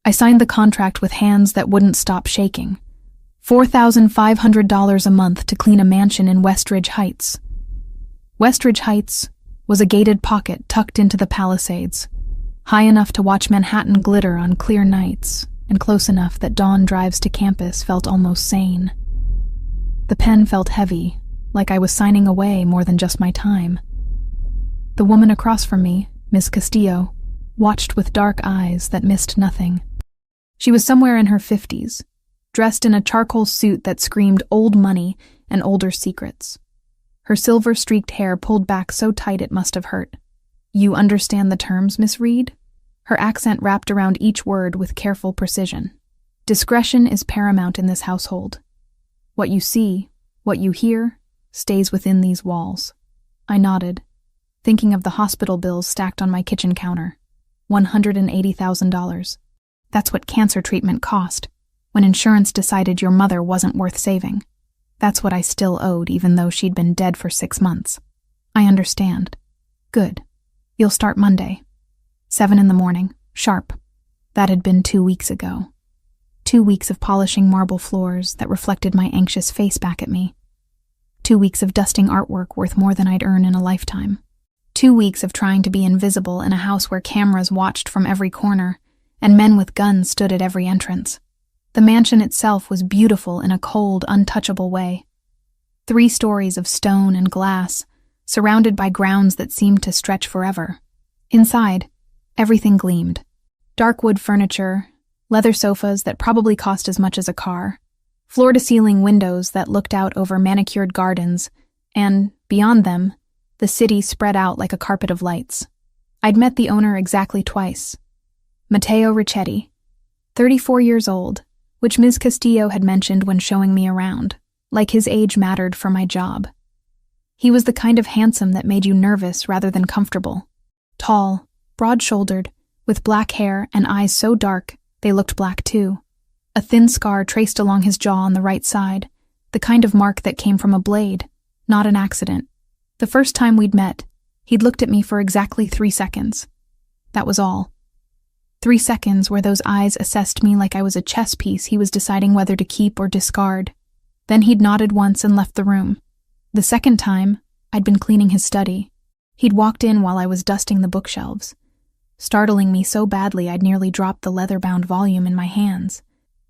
I signed the contract with hands that wouldn't stop shaking. $4,500 a month to clean a mansion in Westridge Heights. Westridge Heights was a gated pocket tucked into the Palisades, high enough to watch Manhattan glitter on clear nights, and close enough that dawn drives to campus felt almost sane. The pen felt heavy, like I was signing away more than just my time. The woman across from me, Miss Castillo, watched with dark eyes that missed nothing. She was somewhere in her 50s, dressed in a charcoal suit that screamed old money and older secrets. Her silver-streaked hair pulled back so tight it must have hurt. "You understand the terms, Miss Reed?" Her accent wrapped around each word with careful precision. "Discretion is paramount in this household. What you see, what you hear, stays within these walls." I nodded, thinking of the hospital bills stacked on my kitchen counter. $180,000. That's what cancer treatment cost, when insurance decided your mother wasn't worth saving. That's what I still owed, even though she'd been dead for 6 months. "I understand." "Good. You'll start Monday. 7 in the morning, sharp." That had been 2 weeks ago. 2 weeks of polishing marble floors that reflected my anxious face back at me. 2 weeks of dusting artwork worth more than I'd earn in a lifetime. 2 weeks of trying to be invisible in a house where cameras watched from every corner and men with guns stood at every entrance. The mansion itself was beautiful in a cold, untouchable way. 3 stories of stone and glass, surrounded by grounds that seemed to stretch forever. Inside, everything gleamed. Dark wood furniture, leather sofas that probably cost as much as a car, floor-to-ceiling windows that looked out over manicured gardens, and, beyond them, the city spread out like a carpet of lights. I'd met the owner exactly twice. Matteo Ricchetti, 34 years old, which Ms. Castillo had mentioned when showing me around, like his age mattered for my job. He was the kind of handsome that made you nervous rather than comfortable. Tall, broad-shouldered, with black hair and eyes so dark they looked black too. A thin scar traced along his jaw on the right side, the kind of mark that came from a blade, not an accident. The first time we'd met, he'd looked at me for exactly 3 seconds. That was all. 3 seconds where those eyes assessed me like I was a chess piece he was deciding whether to keep or discard. Then he'd nodded once and left the room. The second time, I'd been cleaning his study. He'd walked in while I was dusting the bookshelves, startling me so badly I'd nearly dropped the leather-bound volume in my hands.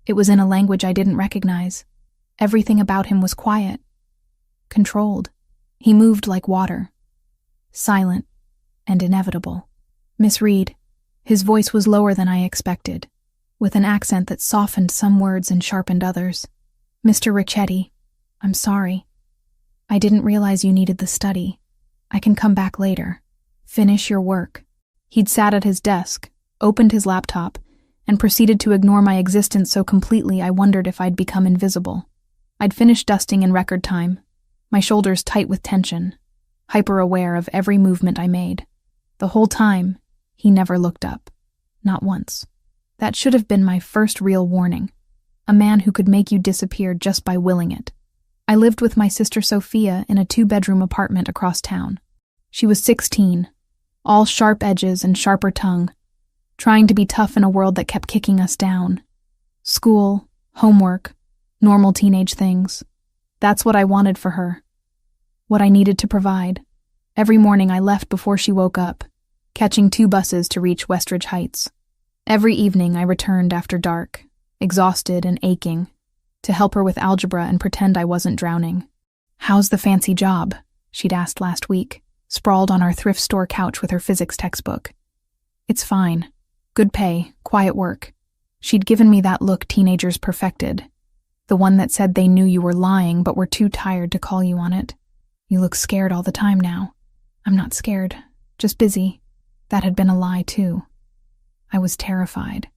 It was in a language I didn't recognize. Everything about him was quiet, controlled. He moved like water, silent and inevitable. "Miss Reed." His voice was lower than I expected, with an accent that softened some words and sharpened others. "Mr. Ricchetti, I'm sorry. I didn't realize you needed the study. I can come back later. Finish your work." He'd sat at his desk, opened his laptop, and proceeded to ignore my existence so completely I wondered if I'd become invisible. I'd finished dusting in record time, my shoulders tight with tension, hyper-aware of every movement I made. The whole time, he never looked up. Not once. That should have been my first real warning. A man who could make you disappear just by willing it. I lived with my sister Sophia in a 2-bedroom apartment across town. She was 16, all sharp edges and sharper tongue, trying to be tough in a world that kept kicking us down. School, homework, normal teenage things. That's what I wanted for her. What I needed to provide. Every morning I left before she woke up, catching 2 buses to reach Westridge Heights. Every evening I returned after dark, exhausted and aching, to help her with algebra and pretend I wasn't drowning. "How's the fancy job?" she'd asked last week, sprawled on our thrift store couch with her physics textbook. "It's fine. Good pay, quiet work." She'd given me that look teenagers perfected, the one that said they knew you were lying but were too tired to call you on it. "You look scared all the time now." "I'm not scared, just busy." That had been a lie, too. I was terrified.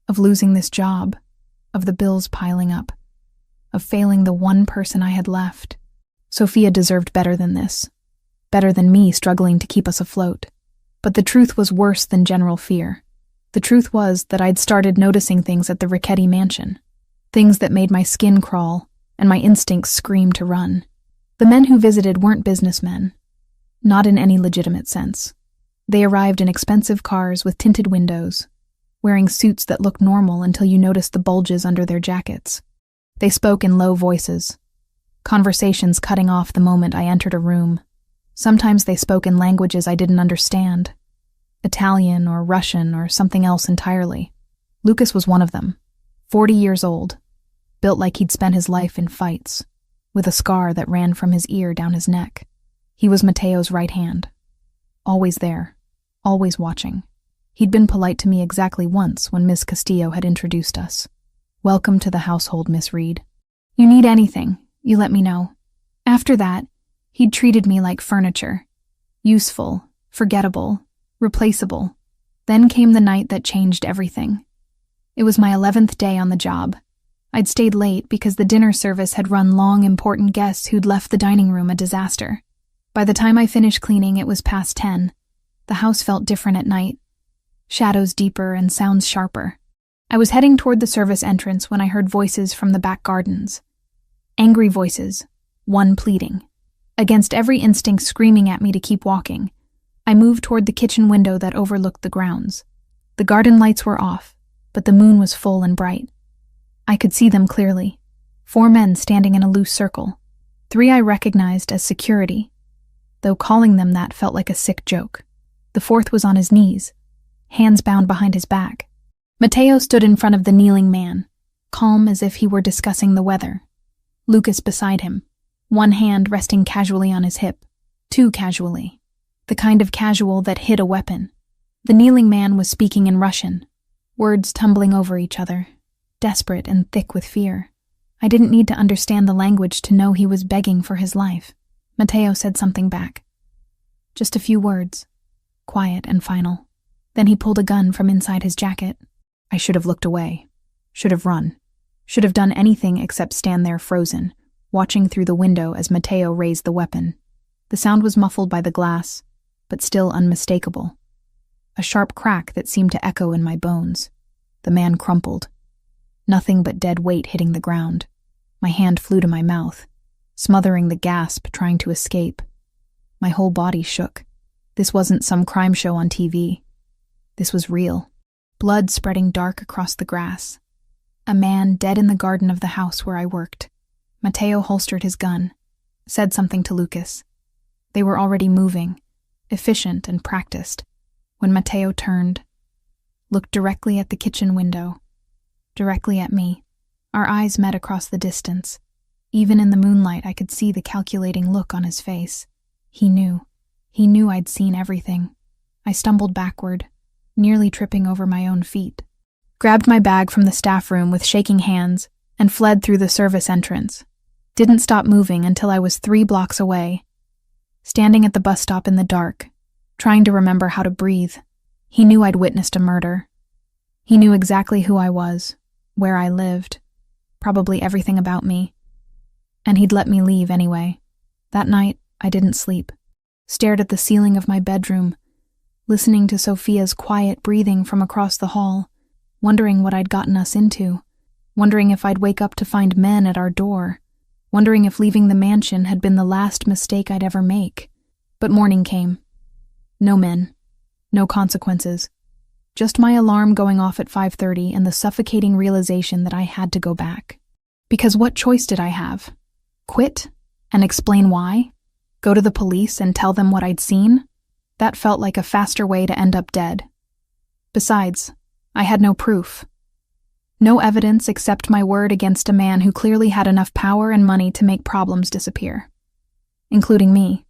Of losing this job. Of the bills piling up. Of failing the one person I had left. Sophia deserved better than this. Better than me struggling to keep us afloat. But the truth was worse than general fear. The truth was that I'd started noticing things at the Ricchetti mansion. Things that made my skin crawl and my instincts scream to run. The men who visited weren't businessmen. Not in any legitimate sense. They arrived in expensive cars with tinted windows, wearing suits that looked normal until you noticed the bulges under their jackets. They spoke in low voices, conversations cutting off the moment I entered a room. Sometimes they spoke in languages I didn't understand, Italian or Russian or something else entirely. Lucas was one of them, 40 years old, built like he'd spent his life in fights, with a scar that ran from his ear down his neck. He was Mateo's right hand, always there, always watching. He'd been polite to me exactly once when Miss Castillo had introduced us. "Welcome to the household, Miss Reed. You need anything, you let me know." After that, he'd treated me like furniture. Useful, forgettable, replaceable. Then came the night that changed everything. It was my 11th day on the job. I'd stayed late because the dinner service had run long, important guests who'd left the dining room a disaster. By the time I finished cleaning, it was past 10. The house felt different at night. Shadows deeper and sounds sharper. I was heading toward the service entrance when I heard voices from the back gardens. Angry voices, one pleading. Against every instinct screaming at me to keep walking, I moved toward the kitchen window that overlooked the grounds. The garden lights were off, but the moon was full and bright. I could see them clearly. 4 men standing in a loose circle. 3 I recognized as security, though calling them that felt like a sick joke. The 4th was on his knees, hands bound behind his back. Mateo stood in front of the kneeling man, calm as if he were discussing the weather. Lucas beside him, one hand resting casually on his hip, too casually, the kind of casual that hid a weapon. The kneeling man was speaking in Russian, words tumbling over each other, desperate and thick with fear. I didn't need to understand the language to know he was begging for his life. Mateo said something back. Just a few words, quiet and final. Then he pulled a gun from inside his jacket. I should have looked away, should have run, should have done anything except stand there frozen, watching through the window as Mateo raised the weapon. The sound was muffled by the glass, but still unmistakable. A sharp crack that seemed to echo in my bones. The man crumpled. Nothing but dead weight hitting the ground. My hand flew to my mouth, smothering the gasp trying to escape. My whole body shook. This wasn't some crime show on TV. This was real. Blood spreading dark across the grass. A man dead in the garden of the house where I worked. Mateo holstered his gun, said something to Lucas. They were already moving, efficient and practiced, when Mateo turned, looked directly at the kitchen window, directly at me. Our eyes met across the distance. Even in the moonlight, I could see the calculating look on his face. He knew. He knew I'd seen everything. I stumbled backward, nearly tripping over my own feet, grabbed my bag from the staff room with shaking hands, and fled through the service entrance. Didn't stop moving until I was 3 blocks away, standing at the bus stop in the dark, trying to remember how to breathe. He knew I'd witnessed a murder. He knew exactly who I was, where I lived, probably everything about me. And he'd let me leave anyway. That night, I didn't sleep. Stared at the ceiling of my bedroom, listening to Sophia's quiet breathing from across the hall, wondering what I'd gotten us into, wondering if I'd wake up to find men at our door, wondering if leaving the mansion had been the last mistake I'd ever make. But morning came. No men. No consequences. Just my alarm going off at 5:30 and the suffocating realization that I had to go back. Because what choice did I have? Quit? And explain why? Go to the police and tell them what I'd seen? That felt like a faster way to end up dead. Besides, I had no proof. No evidence except my word against a man who clearly had enough power and money to make problems disappear. Including me.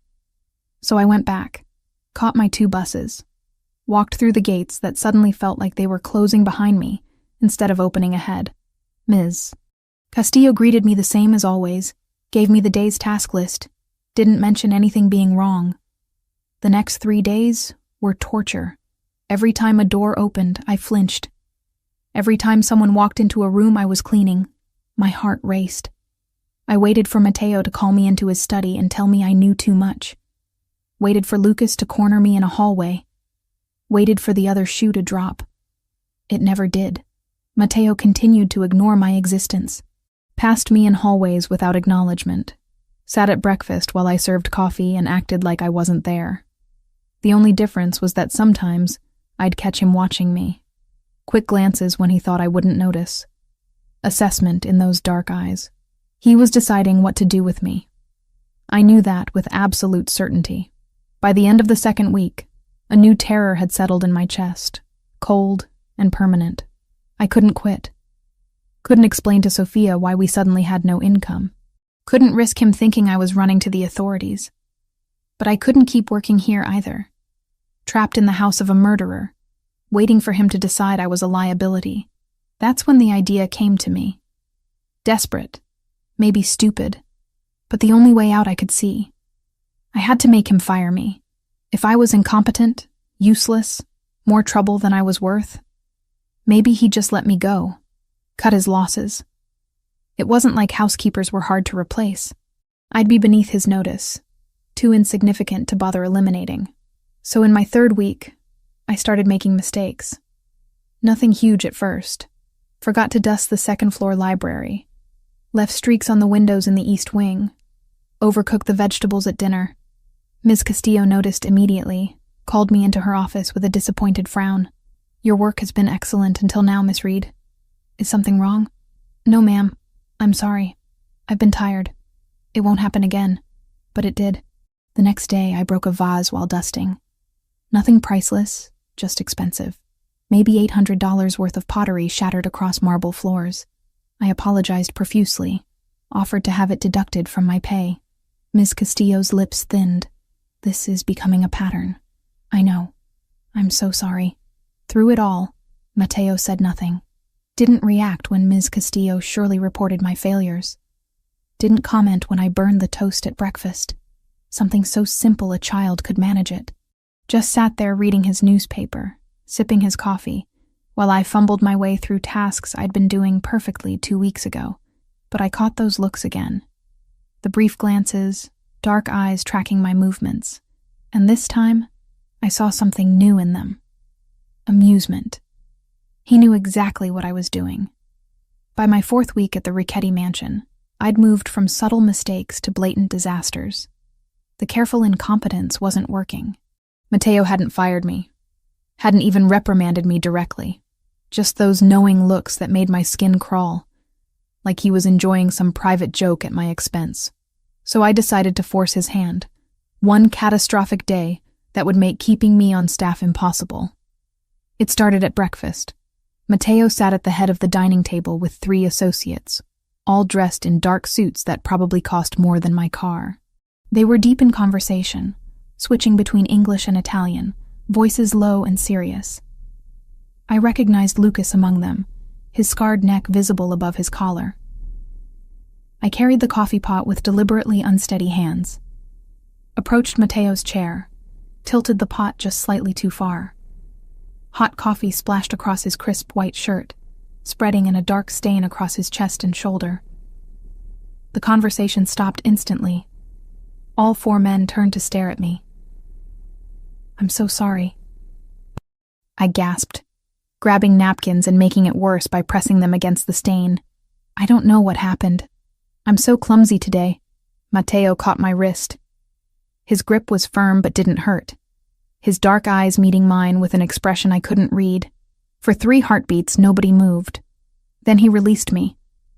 So I went back, caught my 2 buses, walked through the gates that suddenly felt like they were closing behind me instead of opening ahead. Ms. Castillo greeted me the same as always, gave me the day's task list, didn't mention anything being wrong. The next 3 days were torture. Every time a door opened, I flinched. Every time someone walked into a room I was cleaning, my heart raced. I waited for Mateo to call me into his study and tell me I knew too much. Waited for Lucas to corner me in a hallway. Waited for the other shoe to drop. It never did. Mateo continued to ignore my existence. Passed me in hallways without acknowledgement. Sat at breakfast while I served coffee and acted like I wasn't there. The only difference was that sometimes I'd catch him watching me. Quick glances when he thought I wouldn't notice. Assessment in those dark eyes. He was deciding what to do with me. I knew that with absolute certainty. By the end of the second week, a new terror had settled in my chest, cold and permanent. I couldn't quit. Couldn't explain to Sophia why we suddenly had no income. Couldn't risk him thinking I was running to the authorities. But I couldn't keep working here either. Trapped in the house of a murderer, waiting for him to decide I was a liability. That's when the idea came to me. Desperate, maybe stupid, but the only way out I could see. I had to make him fire me. If I was incompetent, useless, more trouble than I was worth, maybe he'd just let me go, cut his losses. It wasn't like housekeepers were hard to replace. I'd be beneath his notice, too insignificant to bother eliminating. So in my third week, I started making mistakes. Nothing huge at first. Forgot to dust the second-floor library. Left streaks on the windows in the east wing. Overcooked the vegetables at dinner. Ms. Castillo noticed immediately, called me into her office with a disappointed frown. "Your work has been excellent until now, Miss Reed. Is something wrong?" "No, ma'am. I'm sorry. I've been tired. It won't happen again." But it did. The next day, I broke a vase while dusting. Nothing priceless, just expensive. Maybe $800 worth of pottery shattered across marble floors. I apologized profusely, offered to have it deducted from my pay. Ms. Castillo's lips thinned. "This is becoming a pattern." "I know. I'm so sorry." Through it all, Mateo said nothing. Didn't react when Ms. Castillo surely reported my failures. Didn't comment when I burned the toast at breakfast. Something so simple a child could manage it. Just sat there reading his newspaper, sipping his coffee, while I fumbled my way through tasks I'd been doing perfectly 2 weeks ago. But I caught those looks again. The brief glances, dark eyes tracking my movements. And this time, I saw something new in them. Amusement. He knew exactly what I was doing. By my 4th week at the Richetti mansion, I'd moved from subtle mistakes to blatant disasters. The careful incompetence wasn't working. Mateo hadn't fired me. Hadn't even reprimanded me directly. Just those knowing looks that made my skin crawl, like he was enjoying some private joke at my expense. So I decided to force his hand. One catastrophic day that would make keeping me on staff impossible. It started at breakfast. Mateo sat at the head of the dining table with 3 associates, all dressed in dark suits that probably cost more than my car. They were deep in conversation, switching between English and Italian, voices low and serious. I recognized Lucas among them, his scarred neck visible above his collar. I carried the coffee pot with deliberately unsteady hands. Approached Mateo's chair, tilted the pot just slightly too far. Hot coffee splashed across his crisp white shirt, spreading in a dark stain across his chest and shoulder. The conversation stopped instantly. All 4 men turned to stare at me. "I'm so sorry," I gasped, grabbing napkins and making it worse by pressing them against the stain. "I don't know what happened. I'm so clumsy today." Mateo caught my wrist. His grip was firm but didn't hurt, his dark eyes meeting mine with an expression I couldn't read. For 3 heartbeats, nobody moved. Then he released me.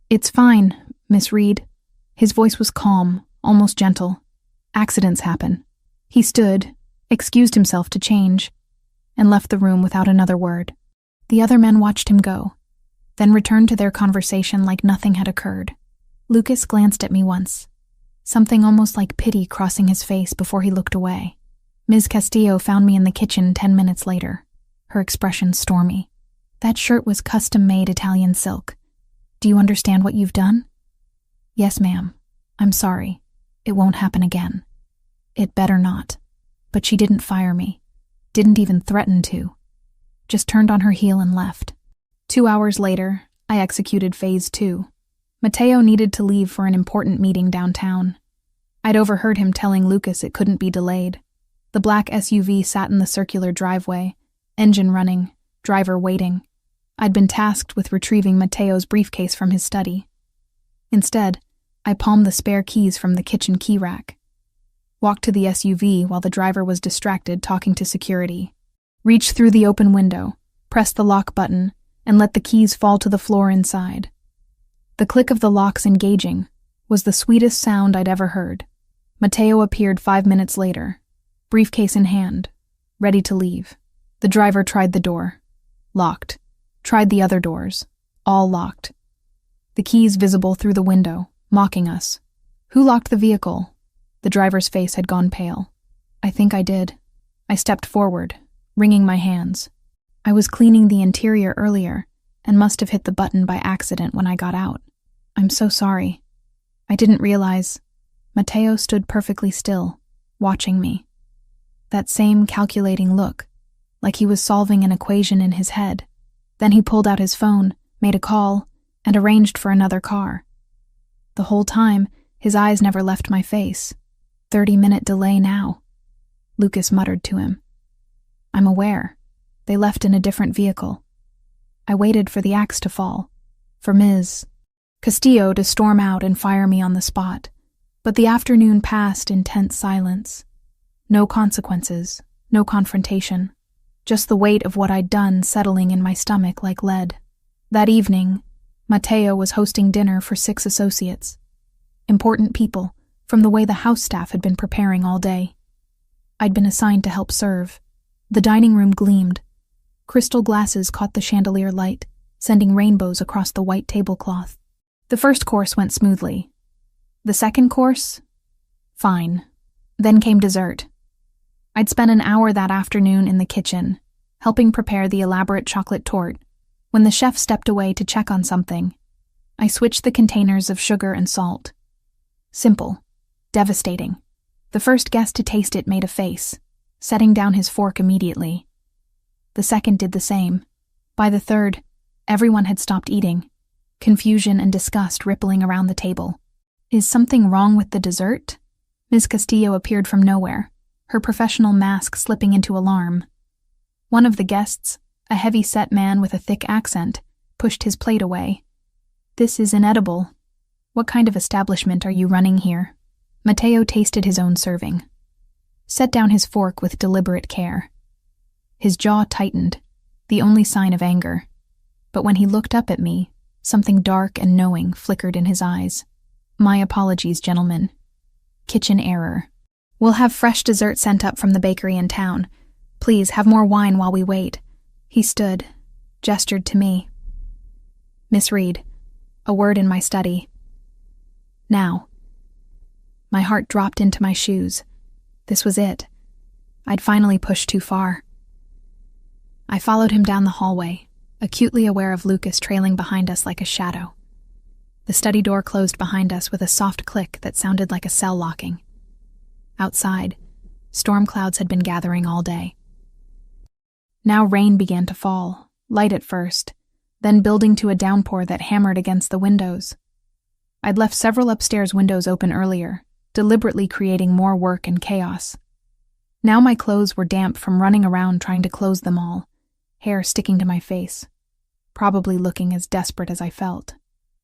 "It's fine, Miss Reed." His voice was calm, almost gentle. "Accidents happen." He stood, excused himself to change, and left the room without another word. The other men watched him go, then returned to their conversation like nothing had occurred. Lucas glanced at me once, something almost like pity crossing his face before he looked away. Ms. Castillo found me in the kitchen 10 minutes later, her expression stormy. "That shirt was custom-made Italian silk. Do you understand what you've done?" "Yes, ma'am. I'm sorry. It won't happen again." It better not. But she didn't fire me. Didn't even threaten to. Just turned on her heel and left. 2 hours later, I executed phase 2. Mateo needed to leave for an important meeting downtown. I'd overheard him telling Lucas it couldn't be delayed. The black SUV sat in the circular driveway, engine running, driver waiting. I'd been tasked with retrieving Mateo's briefcase from his study. Instead, I palmed the spare keys from the kitchen key rack. Walked to the SUV while the driver was distracted talking to security. Reached through the open window, pressed the lock button, and let the keys fall to the floor inside. The click of the locks engaging was the sweetest sound I'd ever heard. Matteo appeared 5 minutes later, briefcase in hand, ready to leave. The driver tried the door. Locked. Tried the other doors. All locked. The keys visible through the window, mocking us. Who locked the vehicle? The driver's face had gone pale. I think I did. I stepped forward, wringing my hands. I was cleaning the interior earlier and must have hit the button by accident when I got out. I'm so sorry. I didn't realize. Matteo stood perfectly still, watching me. That same calculating look, like he was solving an equation in his head. Then he pulled out his phone, made a call, and arranged for another car. The whole time, his eyes never left my face. 30-minute delay now. Lucas muttered to him. I'm aware. They left in a different vehicle. I waited for the axe to fall, for Ms. Castillo to storm out and fire me on the spot. But the afternoon passed in tense silence. No consequences, no confrontation. Just the weight of what I'd done settling in my stomach like lead. That evening, Matteo was hosting dinner for 6 associates. Important people, from the way the house staff had been preparing all day. I'd been assigned to help serve. The dining room gleamed. Crystal glasses caught the chandelier light, sending rainbows across the white tablecloth. The first course went smoothly. The second course? Fine. Then came dessert. I'd spent an hour that afternoon in the kitchen, helping prepare the elaborate chocolate torte, when the chef stepped away to check on something. I switched the containers of sugar and salt. Simple. Devastating. The first guest to taste it made a face, setting down his fork immediately. The second did the same. By the third, everyone had stopped eating, confusion and disgust rippling around the table. Is something wrong with the dessert? Ms. Castillo appeared from nowhere, her professional mask slipping into alarm. One of the guests, a heavy-set man with a thick accent, pushed his plate away. This is inedible. What kind of establishment are you running here? Matteo tasted his own serving. Set down his fork with deliberate care. His jaw tightened, the only sign of anger. But when he looked up at me, something dark and knowing flickered in his eyes. My apologies, gentlemen. Kitchen error. We'll have fresh dessert sent up from the bakery in town. Please have more wine while we wait. He stood, gestured to me. Miss Reed, a word in my study. Now. My heart dropped into my shoes. This was it. I'd finally pushed too far. I followed him down the hallway, acutely aware of Lucas trailing behind us like a shadow. The study door closed behind us with a soft click that sounded like a cell locking. Outside, storm clouds had been gathering all day. Now rain began to fall, light at first, then building to a downpour that hammered against the windows. I'd left several upstairs windows open earlier, deliberately creating more work and chaos. Now my clothes were damp from running around trying to close them all, hair sticking to my face, probably looking as desperate as I felt.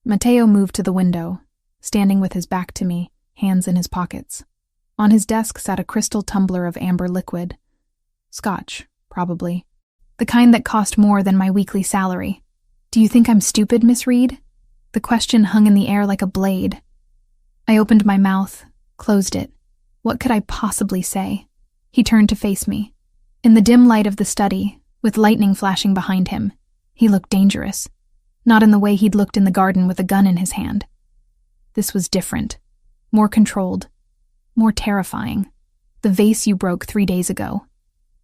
Matteo moved to the window, standing with his back to me, hands in his pockets. On his desk sat a crystal tumbler of amber liquid. Scotch, probably. The kind that cost more than my weekly salary. Do you think I'm stupid, Miss Reed? The question hung in the air like a blade. I opened my mouth, closed it. What could I possibly say? He turned to face me. In the dim light of the study, with lightning flashing behind him, he looked dangerous. Not in the way he'd looked in the garden with a gun in his hand. This was different. More controlled. More terrifying. The vase you broke 3 days ago.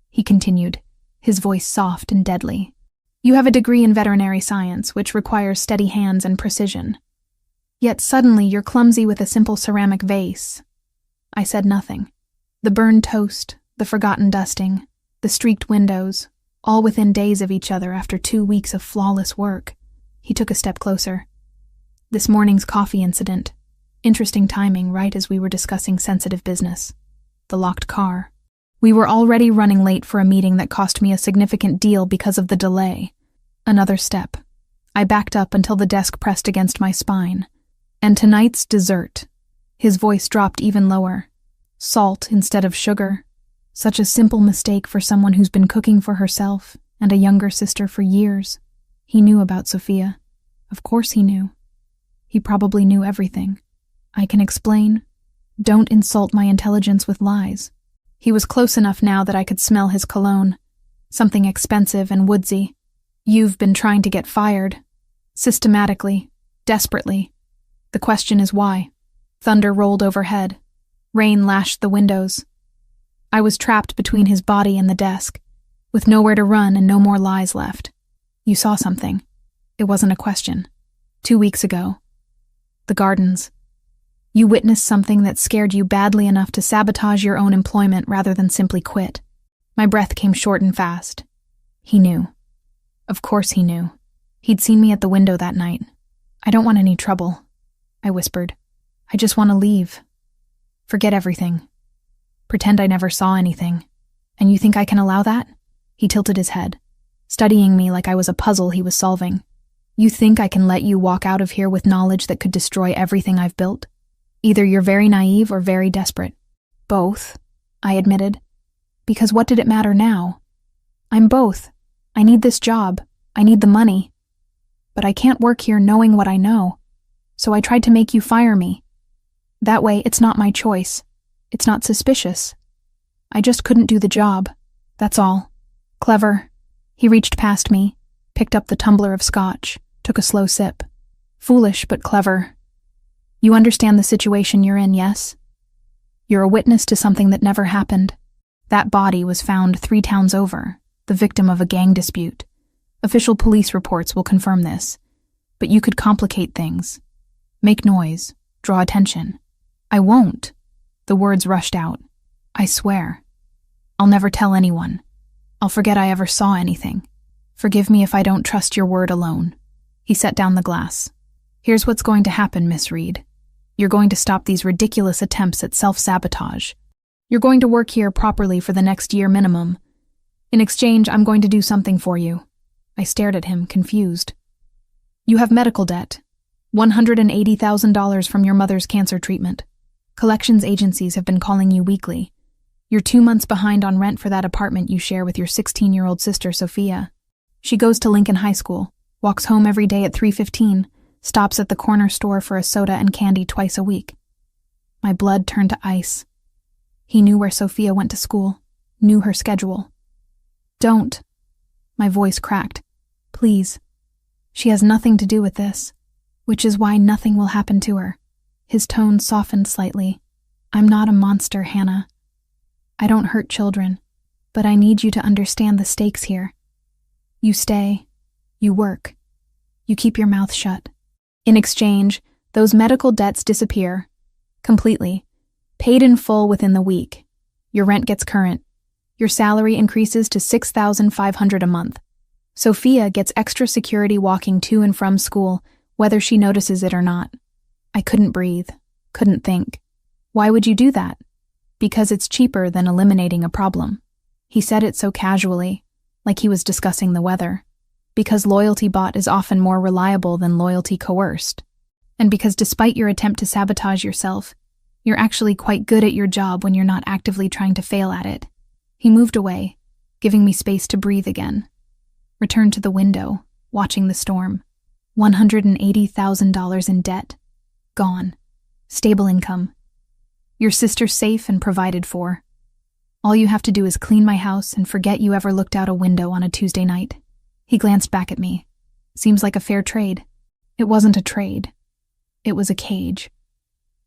He continued, his voice soft and deadly. You have a degree in veterinary science, which requires steady hands and precision. Yet suddenly you're clumsy with a simple ceramic vase. I said nothing. The burned toast, the forgotten dusting, the streaked windows, all within days of each other after 2 weeks of flawless work. He took a step closer. This morning's coffee incident. Interesting timing, right as we were discussing sensitive business. The locked car. We were already running late for a meeting that cost me a significant deal because of the delay. Another step. I backed up until the desk pressed against my spine. And tonight's dessert. His voice dropped even lower. Salt instead of sugar. Such a simple mistake for someone who's been cooking for herself, and a younger sister for years. He knew about Sophia. Of course he knew. He probably knew everything. I can explain. Don't insult my intelligence with lies. He was close enough now that I could smell his cologne. Something expensive and woodsy. You've been trying to get fired. Systematically. Desperately. The question is why. Thunder rolled overhead. Rain lashed the windows. I was trapped between his body and the desk, with nowhere to run and no more lies left. You saw something. It wasn't a question. 2 weeks ago. The gardens. You witnessed something that scared you badly enough to sabotage your own employment rather than simply quit. My breath came short and fast. He knew. Of course he knew. He'd seen me at the window that night. I don't want any trouble, I whispered. I just want to leave. Forget everything. Pretend I never saw anything. And you think I can allow that? He tilted his head, studying me like I was a puzzle he was solving. You think I can let you walk out of here with knowledge that could destroy everything I've built? Either you're very naive or very desperate. Both, I admitted. Because what did it matter now? I'm both. I need this job. I need the money. But I can't work here knowing what I know. So I tried to make you fire me. That way, it's not my choice. It's not suspicious. I just couldn't do the job. That's all. Clever. He reached past me, picked up the tumbler of scotch, took a slow sip. Foolish, but clever. You understand the situation you're in, yes? You're a witness to something that never happened. That body was found 3 towns over, the victim of a gang dispute. Official police reports will confirm this. But you could complicate things. Make noise. Draw attention. I won't. The words rushed out. I swear. I'll never tell anyone. I'll forget I ever saw anything. Forgive me if I don't trust your word alone. He set down the glass. Here's what's going to happen, Miss Reed. You're going to stop these ridiculous attempts at self-sabotage. You're going to work here properly for the next year minimum. In exchange, I'm going to do something for you. I stared at him, confused. You have medical debt. $180,000 from your mother's cancer treatment. Collections agencies have been calling you weekly. You're 2 months behind on rent for that apartment you share with your 16-year-old sister, Sophia. She goes to Lincoln High School, walks home every day at 3:15, stops at the corner store for a soda and candy twice a week. My blood turned to ice. He knew where Sophia went to school, knew her schedule. Don't. My voice cracked. Please. She has nothing to do with this, which is why nothing will happen to her. His tone softened slightly. I'm not a monster, Hannah. I don't hurt children, but I need you to understand the stakes here. You stay. You work. You keep your mouth shut. In exchange, those medical debts disappear. Completely. Paid in full within the week. Your rent gets current. Your salary increases to $6,500 a month. Sophia gets extra security walking to and from school, whether she notices it or not. I couldn't breathe, couldn't think. Why would you do that? Because it's cheaper than eliminating a problem. He said it so casually, like he was discussing the weather. Because loyalty bought is often more reliable than loyalty coerced. And because despite your attempt to sabotage yourself, you're actually quite good at your job when you're not actively trying to fail at it. He moved away, giving me space to breathe again. Returned to the window, watching the storm. $180,000 in debt. Gone. Stable income. Your sister safe and provided for. All you have to do is clean my house and forget you ever looked out a window on a Tuesday night. He glanced back at me. Seems like a fair trade. It wasn't a trade. It was a cage.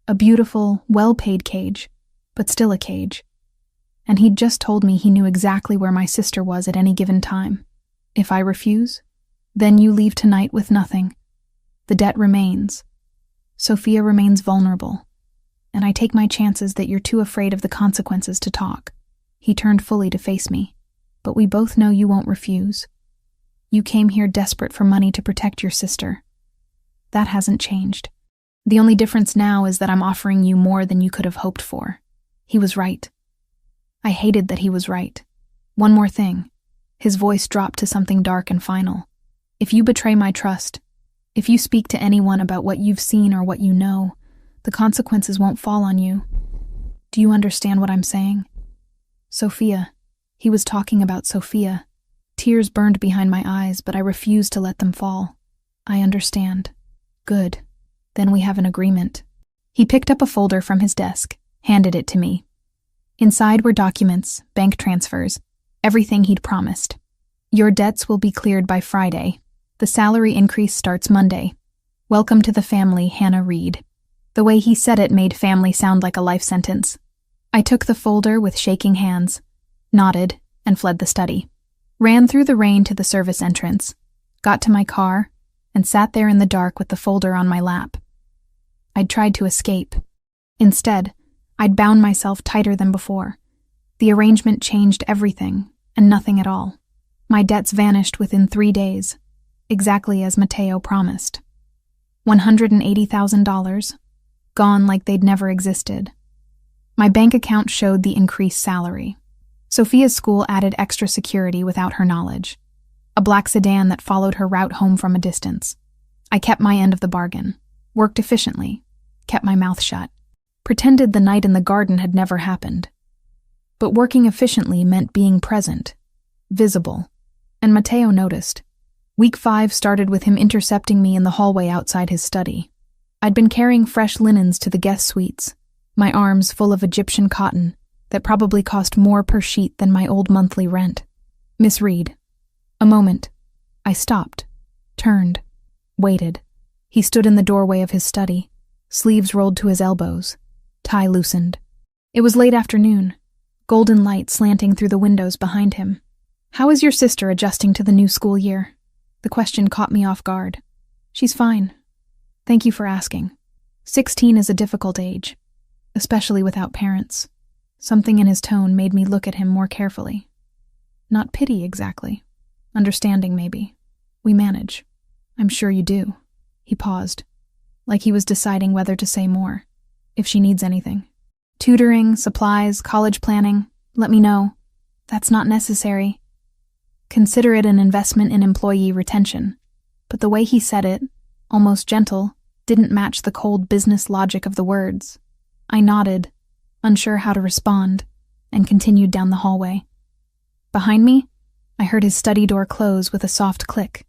A beautiful, well-paid cage, but still a cage. And he'd just told me he knew exactly where my sister was at any given time. If I refuse, then you leave tonight with nothing. The debt remains. Sophia remains vulnerable. And I take my chances that you're too afraid of the consequences to talk. He turned fully to face me. But we both know you won't refuse. You came here desperate for money to protect your sister. That hasn't changed. The only difference now is that I'm offering you more than you could have hoped for. He was right. I hated that he was right. One more thing. His voice dropped to something dark and final. If you betray my trust, if you speak to anyone about what you've seen or what you know, the consequences won't fall on you. Do you understand what I'm saying? Sophia. He was talking about Sophia. Tears burned behind my eyes, but I refused to let them fall. I understand. Good. Then we have an agreement. He picked up a folder from his desk, handed it to me. Inside were documents, bank transfers, everything he'd promised. Your debts will be cleared by Friday. The salary increase starts Monday. Welcome to the family, Hannah Reed. The way he said it made family sound like a life sentence. I took the folder with shaking hands, nodded, and fled the study. Ran through the rain to the service entrance, got to my car, and sat there in the dark with the folder on my lap. I'd tried to escape. Instead, I'd bound myself tighter than before. The arrangement changed everything, and nothing at all. My debts vanished within 3 days, exactly as Mateo promised. $180,000, gone like they'd never existed. My bank account showed the increased salary. Sophia's school added extra security without her knowledge. A black sedan that followed her route home from a distance. I kept my end of the bargain, worked efficiently, kept my mouth shut, pretended the night in the garden had never happened. But working efficiently meant being present, visible, and Mateo noticed. Week 5 started with him intercepting me in the hallway outside his study. I'd been carrying fresh linens to the guest suites, my arms full of Egyptian cotton that probably cost more per sheet than my old monthly rent. Miss Reed. A moment. I stopped, turned, waited. He stood in the doorway of his study, sleeves rolled to his elbows, tie loosened. It was late afternoon, golden light slanting through the windows behind him. How is your sister adjusting to the new school year? The question caught me off guard. She's fine. Thank you for asking. 16 is a difficult age, especially without parents. Something in his tone made me look at him more carefully. Not pity exactly. Understanding, maybe. We manage. I'm sure you do. He paused, like he was deciding whether to say more. If she needs anything. Tutoring, supplies, college planning, let me know. That's not necessary. Consider it an investment in employee retention. But the way he said it, almost gentle, didn't match the cold business logic of the words. I nodded, unsure how to respond, and continued down the hallway. Behind me, I heard his study door close with a soft click.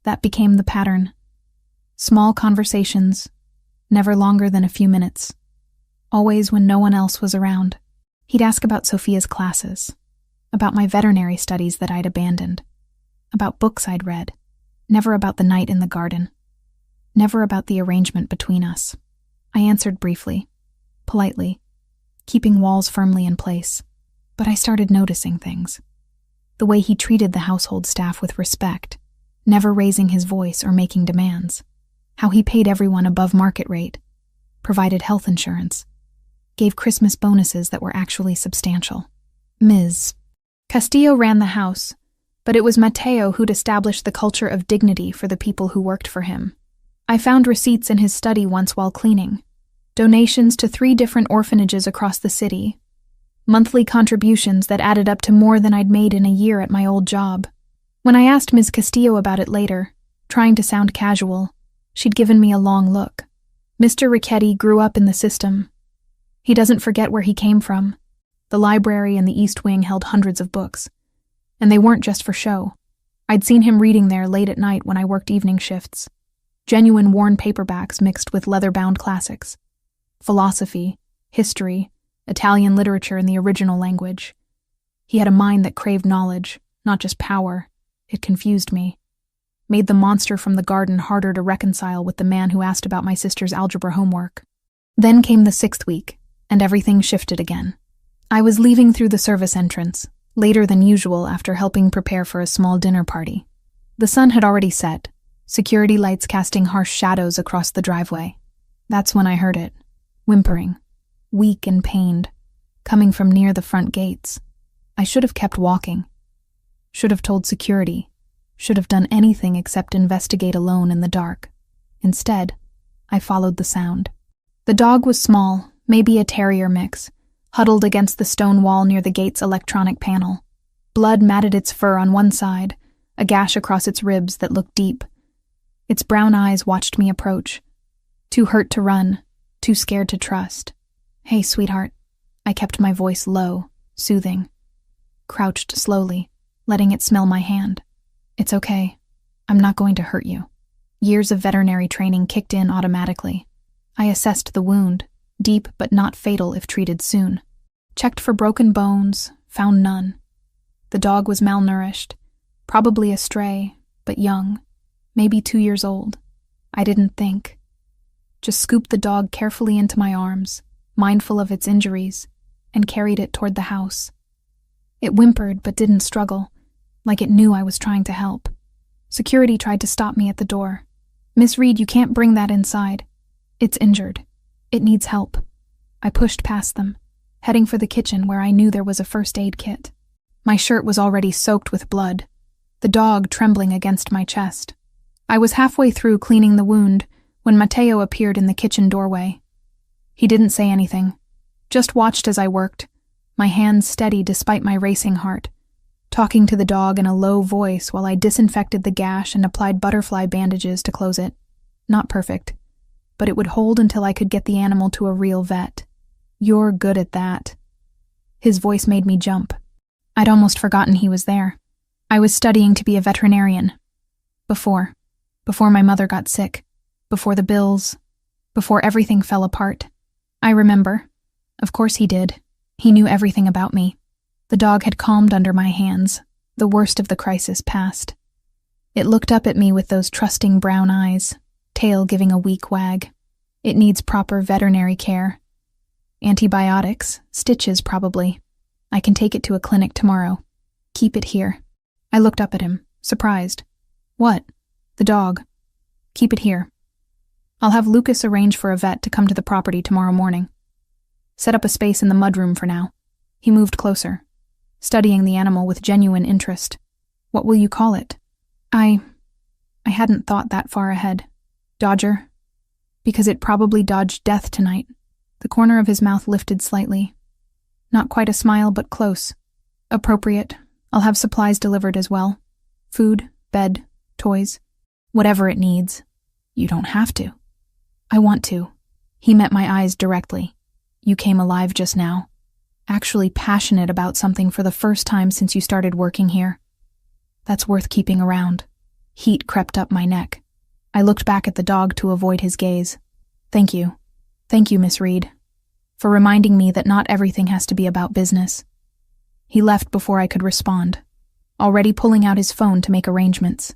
That became the pattern. Small conversations, never longer than a few minutes. Always when no one else was around. He'd ask about Sophia's classes, about my veterinary studies that I'd abandoned, about books I'd read, never about the night in the garden, never about the arrangement between us. I answered briefly, politely, keeping walls firmly in place, but I started noticing things. The way he treated the household staff with respect, never raising his voice or making demands. How he paid everyone above market rate, provided health insurance, gave Christmas bonuses that were actually substantial. Ms. Castillo ran the house, but it was Mateo who'd established the culture of dignity for the people who worked for him. I found receipts in his study once while cleaning. Donations to 3 different orphanages across the city. Monthly contributions that added up to more than I'd made in a year at my old job. When I asked Ms. Castillo about it later, trying to sound casual, she'd given me a long look. Mr. Ricchetti grew up in the system. He doesn't forget where he came from. The library in the East Wing held hundreds of books. And they weren't just for show. I'd seen him reading there late at night when I worked evening shifts. Genuine worn paperbacks mixed with leather-bound classics. Philosophy, history, Italian literature in the original language. He had a mind that craved knowledge, not just power. It confused me. Made the monster from the garden harder to reconcile with the man who asked about my sister's algebra homework. Then came the 6th week, and everything shifted again. I was leaving through the service entrance, later than usual after helping prepare for a small dinner party. The sun had already set, security lights casting harsh shadows across the driveway. That's when I heard it, whimpering, weak and pained, coming from near the front gates. I should have kept walking. Should have told security. Should have done anything except investigate alone in the dark. Instead, I followed the sound. The dog was small, maybe a terrier mix, huddled against the stone wall near the gate's electronic panel. Blood matted its fur on one side, a gash across its ribs that looked deep. Its brown eyes watched me approach. Too hurt to run, too scared to trust. "Hey, sweetheart." I kept my voice low, soothing. Crouched slowly, letting it smell my hand. It's okay. I'm not going to hurt you. Years of veterinary training kicked in automatically. I assessed the wound, deep but not fatal if treated soon. Checked for broken bones, found none. The dog was malnourished, probably a stray, but young, maybe 2 years old. I didn't think. Just scooped the dog carefully into my arms, mindful of its injuries, and carried it toward the house. It whimpered but didn't struggle, like it knew I was trying to help. Security tried to stop me at the door. "Miss Reed, you can't bring that inside. It's injured. It needs help." I pushed past them, heading for the kitchen where I knew there was a first aid kit. My shirt was already soaked with blood, the dog trembling against my chest. I was halfway through cleaning the wound when Mateo appeared in the kitchen doorway. He didn't say anything, just watched as I worked, my hands steady despite my racing heart, talking to the dog in a low voice while I disinfected the gash and applied butterfly bandages to close it. Not perfect, but it would hold until I could get the animal to a real vet. "You're good at that." His voice made me jump. I'd almost forgotten he was there. I was studying to be a veterinarian. Before my mother got sick, before the bills, before everything fell apart. I remember. Of course he did. He knew everything about me. The dog had calmed under my hands, the worst of the crisis past. It looked up at me with those trusting brown eyes, tail giving a weak wag. It needs proper veterinary care. Antibiotics, stitches probably. I can take it to a clinic tomorrow. Keep it here. I looked up at him, surprised. "What?" "The dog. Keep it here. I'll have Lucas arrange for a vet to come to the property tomorrow morning. Set up a space in the mudroom for now." He moved closer, studying the animal with genuine interest. "What will you call it?" I hadn't thought that far ahead. "Dodger. Because it probably dodged death tonight." The corner of his mouth lifted slightly. Not quite a smile, but close. "Appropriate. I'll have supplies delivered as well. Food, bed, toys. Whatever it needs." "You don't have to." "I want to." He met my eyes directly. "You came alive just now. Actually passionate about something for the first time since you started working here. That's worth keeping around." Heat crept up my neck. I looked back at the dog to avoid his gaze. Thank you, Miss Reed, for reminding me that not everything has to be about business." He left before I could respond, already pulling out his phone to make arrangements.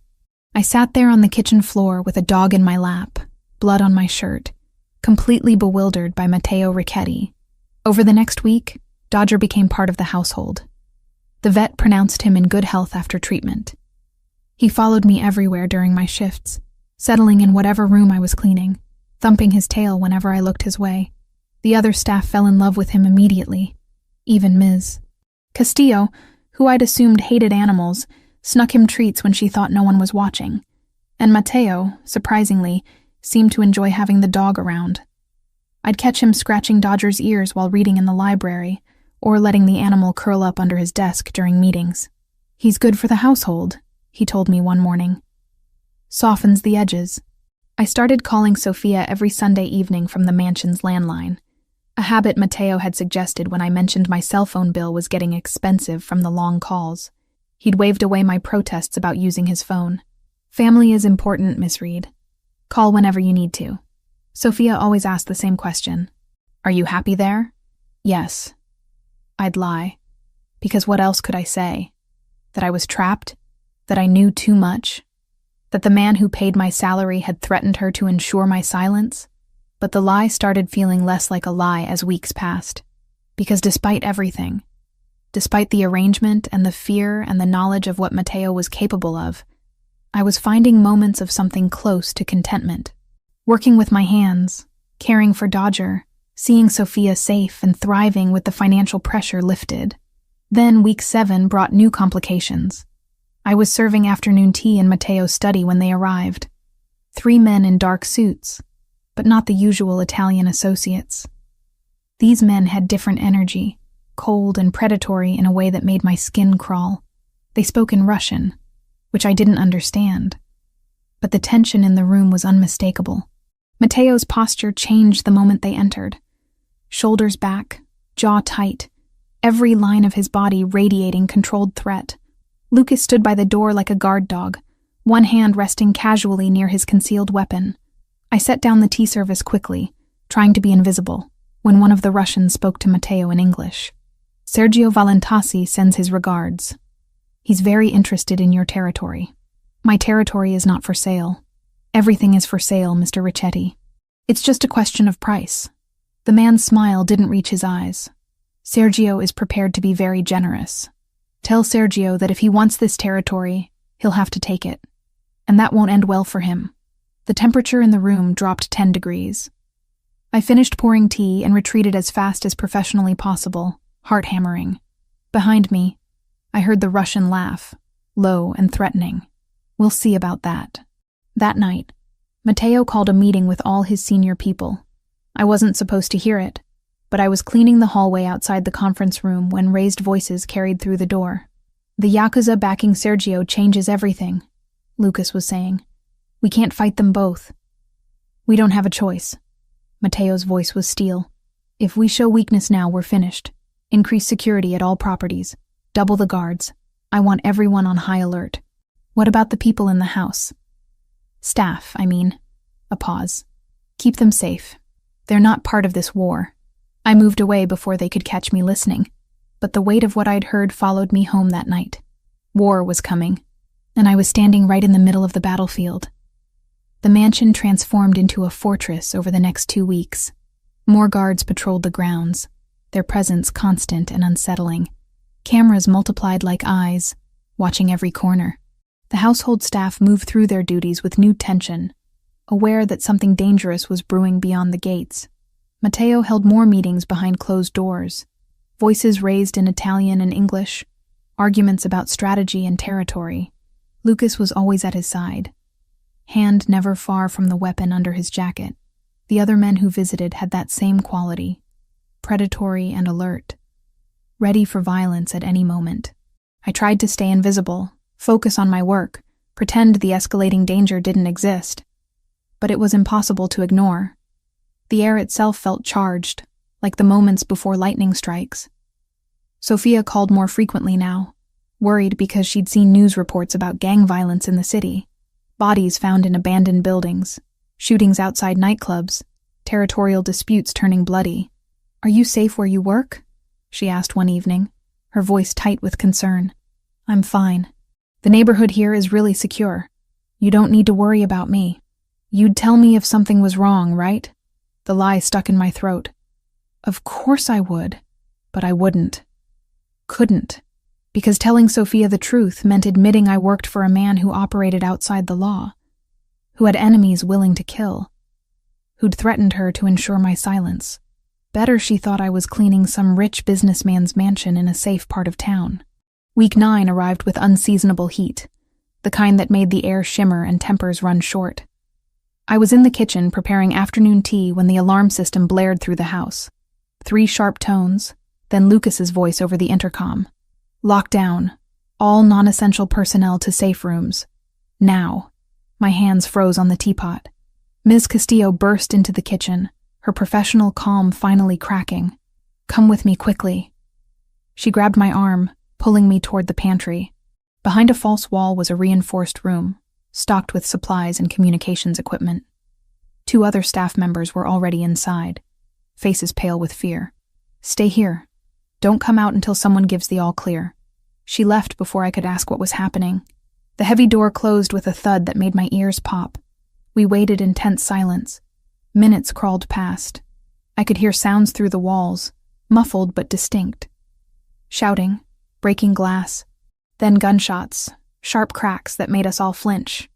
I sat there on the kitchen floor with a dog in my lap, blood on my shirt, completely bewildered by Matteo Ricchetti. Over the next week, Dodger became part of the household. The vet pronounced him in good health after treatment. He followed me everywhere during my shifts, settling in whatever room I was cleaning, thumping his tail whenever I looked his way. The other staff fell in love with him immediately, even Ms. Castillo, who I'd assumed hated animals, snuck him treats when she thought no one was watching, and Matteo, surprisingly, seemed to enjoy having the dog around. I'd catch him scratching Dodger's ears while reading in the library, or letting the animal curl up under his desk during meetings. "He's good for the household," he told me one morning. "Softens the edges." I started calling Sophia every Sunday evening from the mansion's landline, a habit Matteo had suggested when I mentioned my cell phone bill was getting expensive from the long calls. He'd waved away my protests about using his phone. "Family is important, Miss Reed. Call whenever you need to." Sophia always asked the same question. "Are you happy there?" "Yes." I'd lie, because what else could I say? That I was trapped? That I knew too much? That the man who paid my salary had threatened her to ensure my silence? But the lie started feeling less like a lie as weeks passed. Because despite everything, despite the arrangement and the fear and the knowledge of what Matteo was capable of, I was finding moments of something close to contentment. Working with my hands, caring for Dodger, seeing Sophia safe and thriving with the financial pressure lifted. Then week 7 brought new complications. I was serving afternoon tea in Matteo's study when they arrived. 3 men in dark suits, but not the usual Italian associates. These men had different energy, cold and predatory in a way that made my skin crawl. They spoke in Russian, which I didn't understand, but the tension in the room was unmistakable. Matteo's posture changed the moment they entered. Shoulders back, jaw tight, every line of his body radiating controlled threat. Lucas stood by the door like a guard dog, one hand resting casually near his concealed weapon. I set down the tea service quickly, trying to be invisible, when one of the Russians spoke to Matteo in English. Sergio Valentasi sends his regards. He's very interested in your territory. My territory is not for sale. Everything is for sale, Mr. Ricchetti. It's just a question of price. The man's smile didn't reach his eyes. Sergio is prepared to be very generous. Tell Sergio that if he wants this territory, he'll have to take it. And that won't end well for him. The temperature in the room dropped 10 degrees. I finished pouring tea and retreated as fast as professionally possible, heart hammering. Behind me, I heard the Russian laugh, low and threatening. We'll see about that. That night, Matteo called a meeting with all his senior people. I wasn't supposed to hear it, but I was cleaning the hallway outside the conference room when raised voices carried through the door. The Yakuza backing Sergio changes everything, Lucas was saying. We can't fight them both. We don't have a choice. Matteo's voice was steel. If we show weakness now, we're finished. Increase security at all properties. Double the guards. I want everyone on high alert. What about the people in the house? Staff, I mean. A pause. Keep them safe. They're not part of this war. I moved away before they could catch me listening, but the weight of what I'd heard followed me home that night. War was coming, and I was standing right in the middle of the battlefield. The mansion transformed into a fortress over the next 2 weeks. More guards patrolled the grounds, their presence constant and unsettling. Cameras multiplied like eyes, watching every corner. The household staff moved through their duties with new tension, aware that something dangerous was brewing beyond the gates. Matteo held more meetings behind closed doors, voices raised in Italian and English, arguments about strategy and territory. Lucas was always at his side, hand never far from the weapon under his jacket. The other men who visited had that same quality, predatory and alert, ready for violence at any moment. I tried to stay invisible, focus on my work, pretend the escalating danger didn't exist. But it was impossible to ignore. The air itself felt charged, like the moments before lightning strikes. Sophia called more frequently now, worried because she'd seen news reports about gang violence in the city. Bodies found in abandoned buildings, shootings outside nightclubs, territorial disputes turning bloody. "Are you safe where you work?" she asked one evening, her voice tight with concern. "I'm fine. The neighborhood here is really secure. You don't need to worry about me. You'd tell me if something was wrong, right?" The lie stuck in my throat. Of course I would, but I wouldn't. Couldn't. Because telling Sophia the truth meant admitting I worked for a man who operated outside the law, who had enemies willing to kill, who'd threatened her to ensure my silence. Better she thought I was cleaning some rich businessman's mansion in a safe part of town. Week 9 arrived with unseasonable heat, the kind that made the air shimmer and tempers run short. I was in the kitchen preparing afternoon tea when the alarm system blared through the house. 3 sharp tones, then Lucas's voice over the intercom. "Lock down. All non-essential personnel to safe rooms. Now." My hands froze on the teapot. Ms. Castillo burst into the kitchen, her professional calm finally cracking. "Come with me quickly." She grabbed my arm, pulling me toward the pantry. Behind a false wall was a reinforced room, stocked with supplies and communications equipment. 2 other staff members were already inside, faces pale with fear. "Stay here. Don't come out until someone gives the all clear." She left before I could ask what was happening. The heavy door closed with a thud that made my ears pop. We waited in tense silence. Minutes crawled past. I could hear sounds through the walls, muffled but distinct. Shouting, breaking glass, then gunshots, sharp cracks that made us all flinch.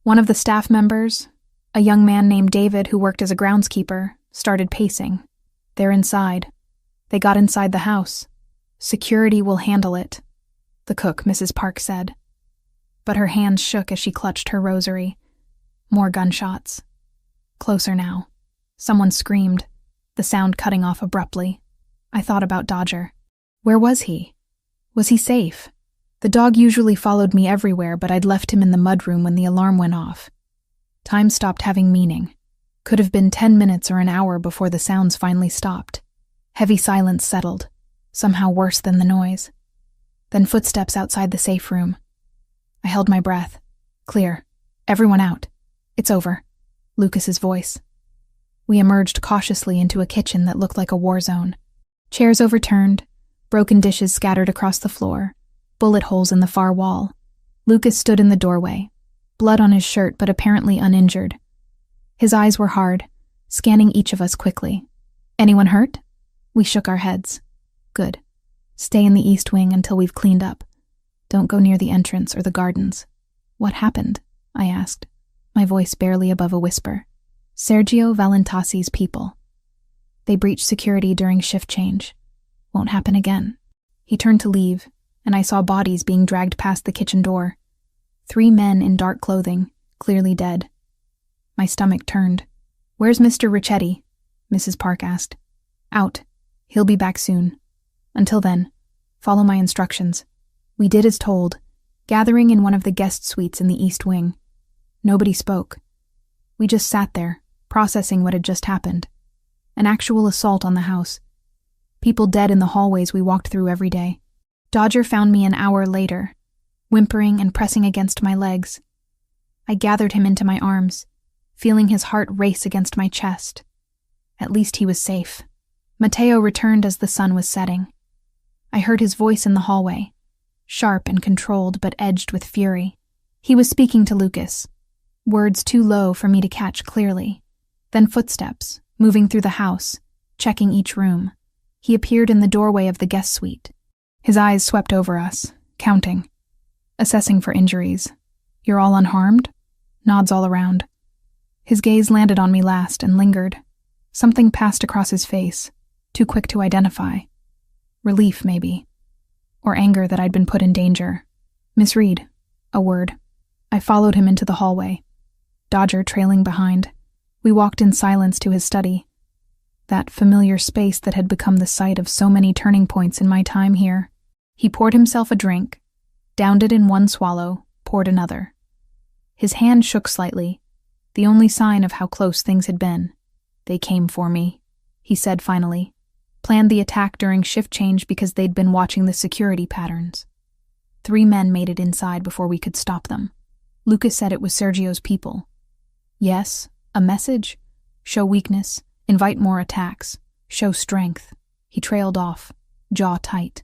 One of the staff members, a young man named David who worked as a groundskeeper, started pacing. "They're inside. They got inside the house. Security will handle it," the cook, Mrs. Park, said. But her hands shook as she clutched her rosary. More gunshots. Closer now. Someone screamed, the sound cutting off abruptly. I thought about Dodger. Where was he? Was he safe? The dog usually followed me everywhere, but I'd left him in the mudroom when the alarm went off. Time stopped having meaning. Could have been 10 minutes or an hour before the sounds finally stopped. Heavy silence settled, somehow worse than the noise. Then footsteps outside the safe room. I held my breath. Clear. Everyone out. It's over. Lucas's voice. We emerged cautiously into a kitchen that looked like a war zone. Chairs overturned, broken dishes scattered across the floor, bullet holes in the far wall. Lucas stood in the doorway, blood on his shirt but apparently uninjured. His eyes were hard, scanning each of us quickly. Anyone hurt? We shook our heads. Good. Stay in the East Wing until we've cleaned up. Don't go near the entrance or the gardens. What happened? I asked, my voice barely above a whisper. Sergio Valentasi's people. They breached security during shift change. Won't happen again. He turned to leave, and I saw bodies being dragged past the kitchen door. 3 men in dark clothing, clearly dead. My stomach turned. Where's Mr. Ricchetti? Mrs. Park asked. Out. He'll be back soon. Until then, follow my instructions. We did as told, gathering in one of the guest suites in the East Wing. Nobody spoke. We just sat there, processing what had just happened. An actual assault on the house. People dead in the hallways we walked through every day. Dodger found me an hour later, whimpering and pressing against my legs. I gathered him into my arms, feeling his heart race against my chest. At least he was safe. Matteo returned as the sun was setting. I heard his voice in the hallway, sharp and controlled but edged with fury. He was speaking to Lucas, words too low for me to catch clearly. Then footsteps, moving through the house, checking each room. He appeared in the doorway of the guest suite. His eyes swept over us, counting, assessing for injuries. You're all unharmed? Nods all around. His gaze landed on me last and lingered. Something passed across his face, too quick to identify. Relief, maybe. Or anger that I'd been put in danger. Miss Reed, a word. I followed him into the hallway, Dodger trailing behind. We walked in silence to his study. That familiar space that had become the site of so many turning points in my time here. He poured himself a drink, downed it in one swallow, poured another. His hand shook slightly, the only sign of how close things had been. They came for me, he said finally. Planned the attack during shift change because they'd been watching the security patterns. 3 men made it inside before we could stop them. Lucas said it was Sergio's people. Yes, a message. Show weakness, invite more attacks, show strength. He trailed off, jaw tight.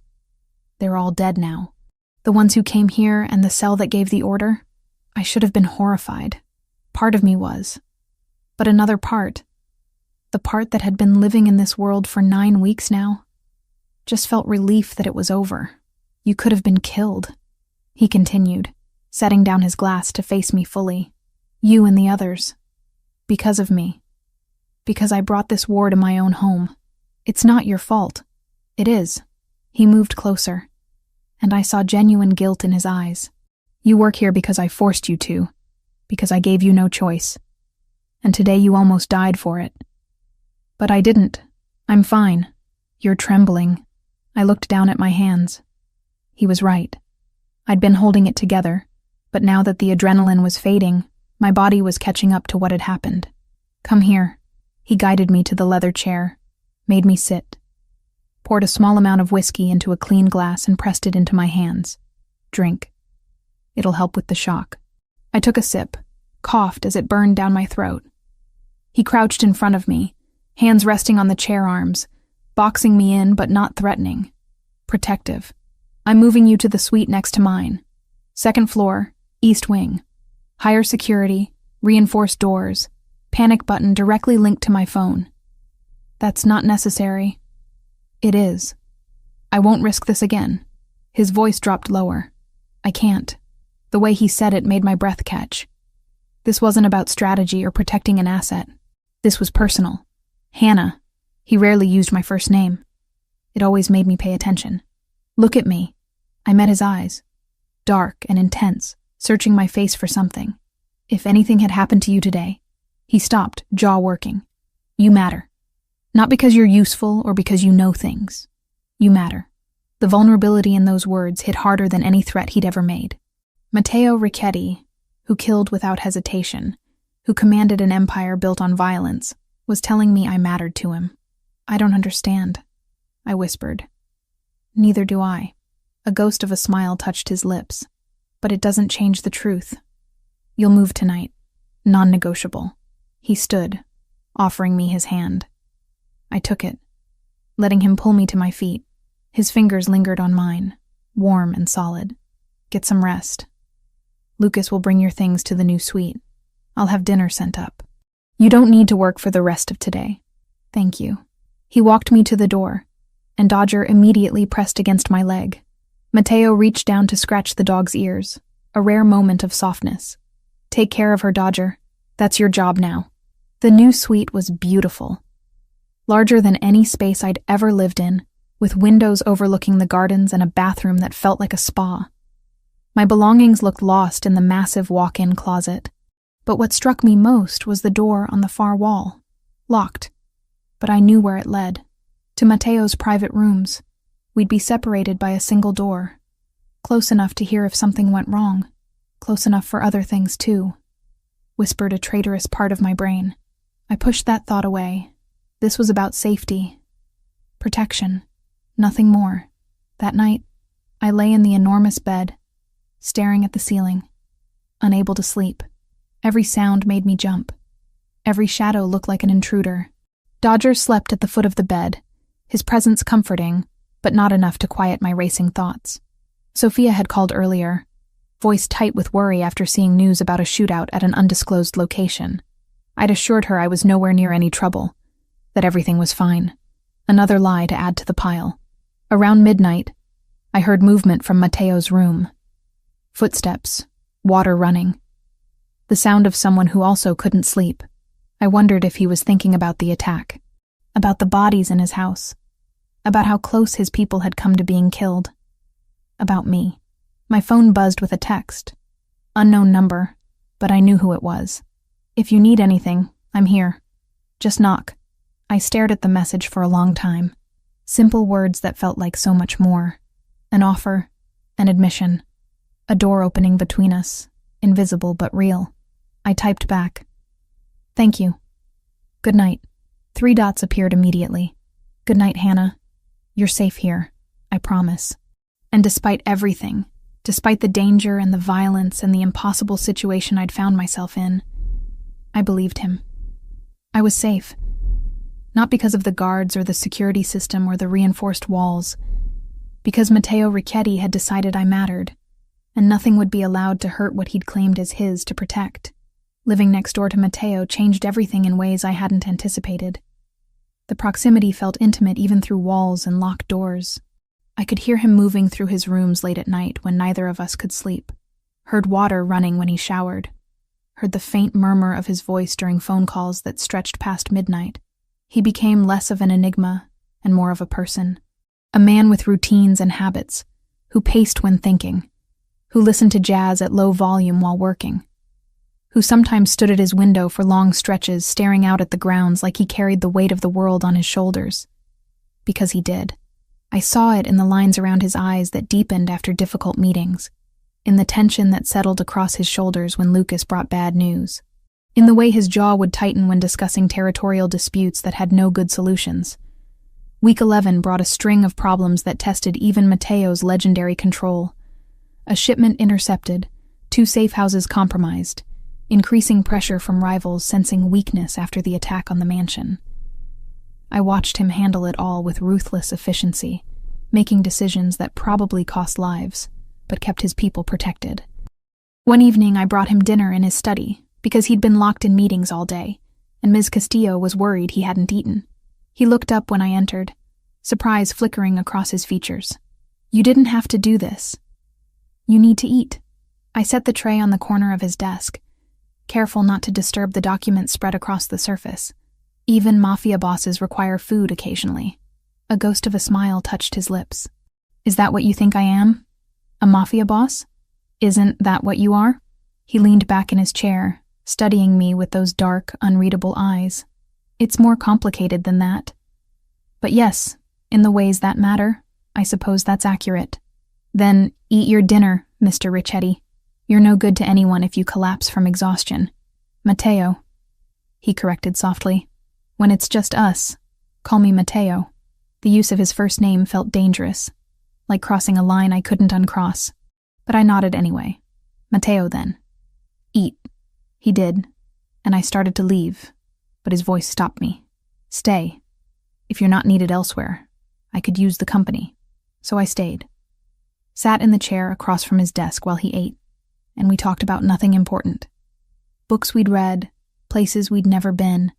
They're all dead now. The ones who came here and the cell that gave the order. I should have been horrified. Part of me was. But another part, the part that had been living in this world for 9 weeks now, just felt relief that it was over. You could have been killed. He continued, setting down his glass to face me fully. You and the others. Because of me. Because I brought this war to my own home. It's not your fault. It is. He moved closer, and I saw genuine guilt in his eyes. You work here because I forced you to, because I gave you no choice. And today you almost died for it. But I didn't. I'm fine. You're trembling. I looked down at my hands. He was right. I'd been holding it together, but now that the adrenaline was fading, my body was catching up to what had happened. Come here. He guided me to the leather chair, made me sit, poured a small amount of whiskey into a clean glass and pressed it into my hands. Drink. It'll help with the shock. I took a sip, coughed as it burned down my throat. He crouched in front of me, hands resting on the chair arms, boxing me in but not threatening. Protective. I'm moving you to the suite next to mine. 2nd floor, East Wing. Higher security, reinforced doors, panic button directly linked to my phone. That's not necessary. It is. I won't risk this again. His voice dropped lower. I can't. The way he said it made my breath catch. This wasn't about strategy or protecting an asset. This was personal. Hannah. He rarely used my first name. It always made me pay attention. Look at me. I met his eyes. Dark and intense, searching my face for something. If anything had happened to you today. He stopped, jaw working. You matter. Not because you're useful or because you know things. You matter. The vulnerability in those words hit harder than any threat he'd ever made. Matteo Ricchetti, who killed without hesitation, who commanded an empire built on violence, was telling me I mattered to him. I don't understand, I whispered. Neither do I. A ghost of a smile touched his lips. But it doesn't change the truth. You'll move tonight. Non-negotiable. He stood, offering me his hand. I took it, letting him pull me to my feet. His fingers lingered on mine, warm and solid. Get some rest. Lucas will bring your things to the new suite. I'll have dinner sent up. You don't need to work for the rest of today. Thank you. He walked me to the door, and Dodger immediately pressed against my leg. Mateo reached down to scratch the dog's ears, a rare moment of softness. Take care of her, Dodger. That's your job now. The new suite was beautiful. Larger than any space I'd ever lived in, with windows overlooking the gardens and a bathroom that felt like a spa. My belongings looked lost in the massive walk-in closet. But what struck me most was the door on the far wall. Locked. But I knew where it led. To Mateo's private rooms. We'd be separated by a single door. Close enough to hear if something went wrong. Close enough for other things too. Whispered a traitorous part of my brain. I pushed that thought away. This was about safety. Protection. Nothing more. That night, I lay in the enormous bed, staring at the ceiling, unable to sleep. Every sound made me jump. Every shadow looked like an intruder. Dodger slept at the foot of the bed, his presence comforting, but not enough to quiet my racing thoughts. Sophia had called earlier, voice tight with worry after seeing news about a shootout at an undisclosed location. I'd assured her I was nowhere near any trouble, that everything was fine. Another lie to add to the pile. Around midnight, I heard movement from Mateo's room. Footsteps, water running. The sound of someone who also couldn't sleep. I wondered if he was thinking about the attack, about the bodies in his house, about how close his people had come to being killed, about me. My phone buzzed with a text. Unknown number, but I knew who it was. If you need anything, I'm here. Just knock. I stared at the message for a long time. Simple words that felt like so much more. An offer, an admission, a door opening between us, invisible but real. I typed back. Thank you. Good night. 3 dots appeared immediately. Good night, Hannah. You're safe here, I promise. And despite everything, despite the danger and the violence and the impossible situation I'd found myself in, I believed him. I was safe. Not because of the guards or the security system or the reinforced walls, because Matteo Ricchetti had decided I mattered, and nothing would be allowed to hurt what he'd claimed as his to protect. Living next door to Matteo changed everything in ways I hadn't anticipated. The proximity felt intimate even through walls and locked doors. I could hear him moving through his rooms late at night when neither of us could sleep, heard water running when he showered, heard the faint murmur of his voice during phone calls that stretched past midnight. He became less of an enigma and more of a person, a man with routines and habits, who paced when thinking, who listened to jazz at low volume while working, who sometimes stood at his window for long stretches staring out at the grounds like he carried the weight of the world on his shoulders. Because he did. I saw it in the lines around his eyes that deepened after difficult meetings, in the tension that settled across his shoulders when Lucas brought bad news, in the way his jaw would tighten when discussing territorial disputes that had no good solutions. Week 11 brought a string of problems that tested even Mateo's legendary control. A shipment intercepted, 2 safe houses compromised, increasing pressure from rivals sensing weakness after the attack on the mansion. I watched him handle it all with ruthless efficiency, making decisions that probably cost lives, but kept his people protected. One evening I brought him dinner in his study, because he'd been locked in meetings all day, and Ms. Castillo was worried he hadn't eaten. He looked up when I entered, surprise flickering across his features. You didn't have to do this. You need to eat. I set the tray on the corner of his desk, careful not to disturb the documents spread across the surface. Even Mafia bosses require food occasionally. A ghost of a smile touched his lips. Is that what you think I am? A Mafia boss? Isn't that what you are? He leaned back in his chair, studying me with those dark, unreadable eyes. It's more complicated than that. But yes, in the ways that matter, I suppose that's accurate. Then eat your dinner, Mr. Ricchetti. You're no good to anyone if you collapse from exhaustion. Matteo, he corrected softly. When it's just us, call me Matteo. The use of his first name felt dangerous. like crossing a line I couldn't uncross. But I nodded anyway. Matteo, then. Eat. He did, and I started to leave, but his voice stopped me. Stay. If you're not needed elsewhere, I could use the company. So I stayed. Sat in the chair across from his desk while he ate, and we talked about nothing important. Books we'd read, places we'd never been,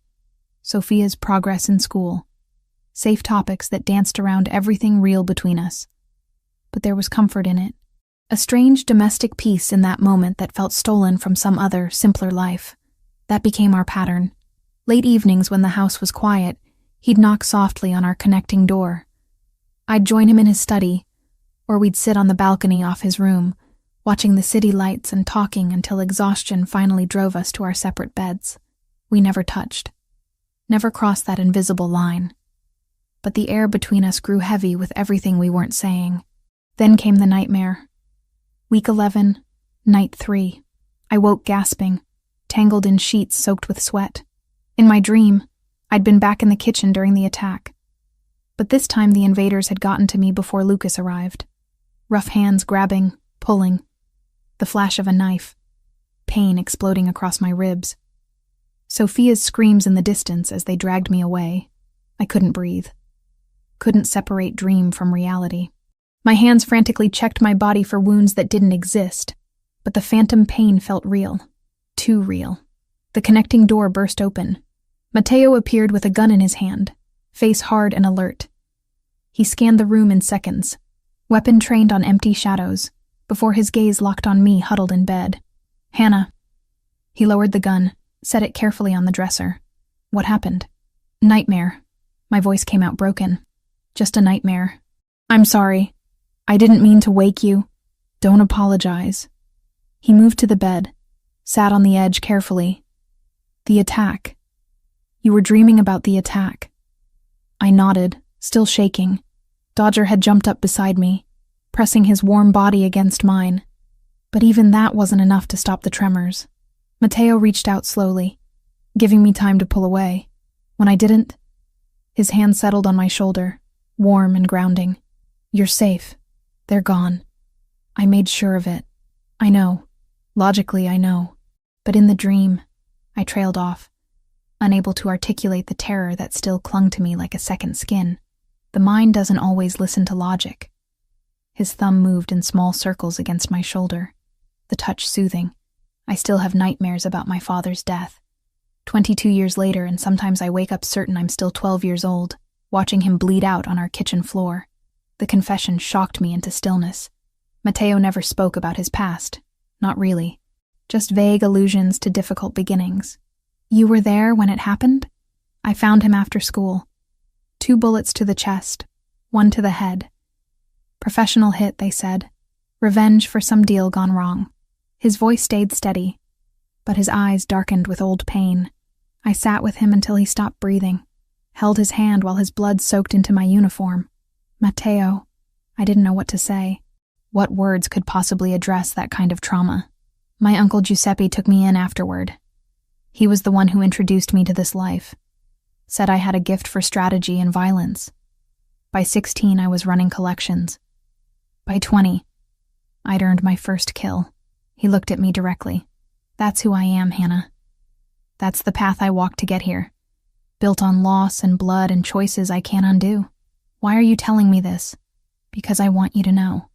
Sophia's progress in school, safe topics that danced around everything real between us. But there was comfort in it, a strange domestic peace in that moment that felt stolen from some other, simpler life. That became our pattern. Late evenings when the house was quiet, he'd knock softly on our connecting door. I'd join him in his study, or we'd sit on the balcony off his room, watching the city lights and talking until exhaustion finally drove us to our separate beds. We never touched, never crossed that invisible line. But the air between us grew heavy with everything we weren't saying. Then came the nightmare. Week 11, night 3. I woke gasping, tangled in sheets soaked with sweat. In my dream, I'd been back in the kitchen during the attack. But this time the invaders had gotten to me before Lucas arrived. Rough hands grabbing, pulling. The flash of a knife. Pain exploding across my ribs. Sophia's screams in the distance as they dragged me away. I couldn't breathe. Couldn't separate dream from reality. My hands frantically checked my body for wounds that didn't exist, but the phantom pain felt real. Too real. The connecting door burst open. Matteo appeared with a gun in his hand, face hard and alert. He scanned the room in seconds, weapon trained on empty shadows, before his gaze locked on me huddled in bed. Hannah. He lowered the gun, set it carefully on the dresser. What happened? Nightmare. My voice came out broken. Just a nightmare. I'm sorry. I didn't mean to wake you. Don't apologize. He moved to the bed, sat on the edge carefully. The attack. You were dreaming about the attack. I nodded, still shaking. Dodger had jumped up beside me, pressing his warm body against mine. But even that wasn't enough to stop the tremors. Matteo reached out slowly, giving me time to pull away. When I didn't, his hand settled on my shoulder, warm and grounding. You're safe. They're gone. I made sure of it. I know. Logically, I know. But in the dream, I trailed off, unable to articulate the terror that still clung to me like a second skin. The mind doesn't always listen to logic. His thumb moved in small circles against my shoulder, the touch soothing. I still have nightmares about my father's death. 22 years later, and sometimes I wake up certain I'm still 12 years old, watching him bleed out on our kitchen floor. The confession shocked me into stillness. Matteo never spoke about his past. Not really. Just vague allusions to difficult beginnings. You were there when it happened? I found him after school. 2 bullets to the chest, 1 to the head. Professional hit, they said. Revenge for some deal gone wrong. His voice stayed steady, but his eyes darkened with old pain. I sat with him until he stopped breathing, held his hand while his blood soaked into my uniform. Matteo. I didn't know what to say. What words could possibly address that kind of trauma? My Uncle Giuseppe took me in afterward. He was the one who introduced me to this life. Said I had a gift for strategy and violence. By 16, I was running collections. By 20, I'd earned my first kill. He looked at me directly. That's who I am, Hannah. That's the path I walked to get here. Built on loss and blood and choices I can't undo. Why are you telling me this? Because I want you to know.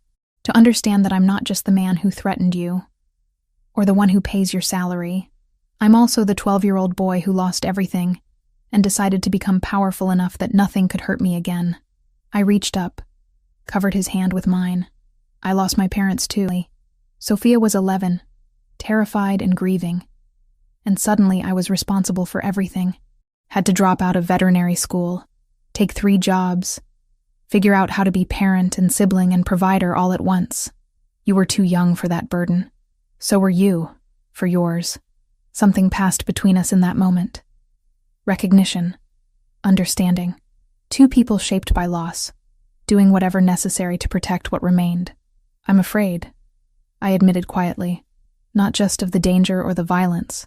To understand that I'm not just the man who threatened you, or the one who pays your salary. I'm also the 12-year-old boy who lost everything and decided to become powerful enough that nothing could hurt me again. I reached up, covered his hand with mine. I lost my parents too. Sophia was 11, terrified and grieving. And suddenly I was responsible for everything. Had to drop out of veterinary school, take 3 jobs, figure out how to be parent and sibling and provider all at once. You were too young for that burden. So were you, for yours. Something passed between us in that moment. Recognition. Understanding. 2 people shaped by loss, doing whatever necessary to protect what remained. I'm afraid, I admitted quietly, not just of the danger or the violence.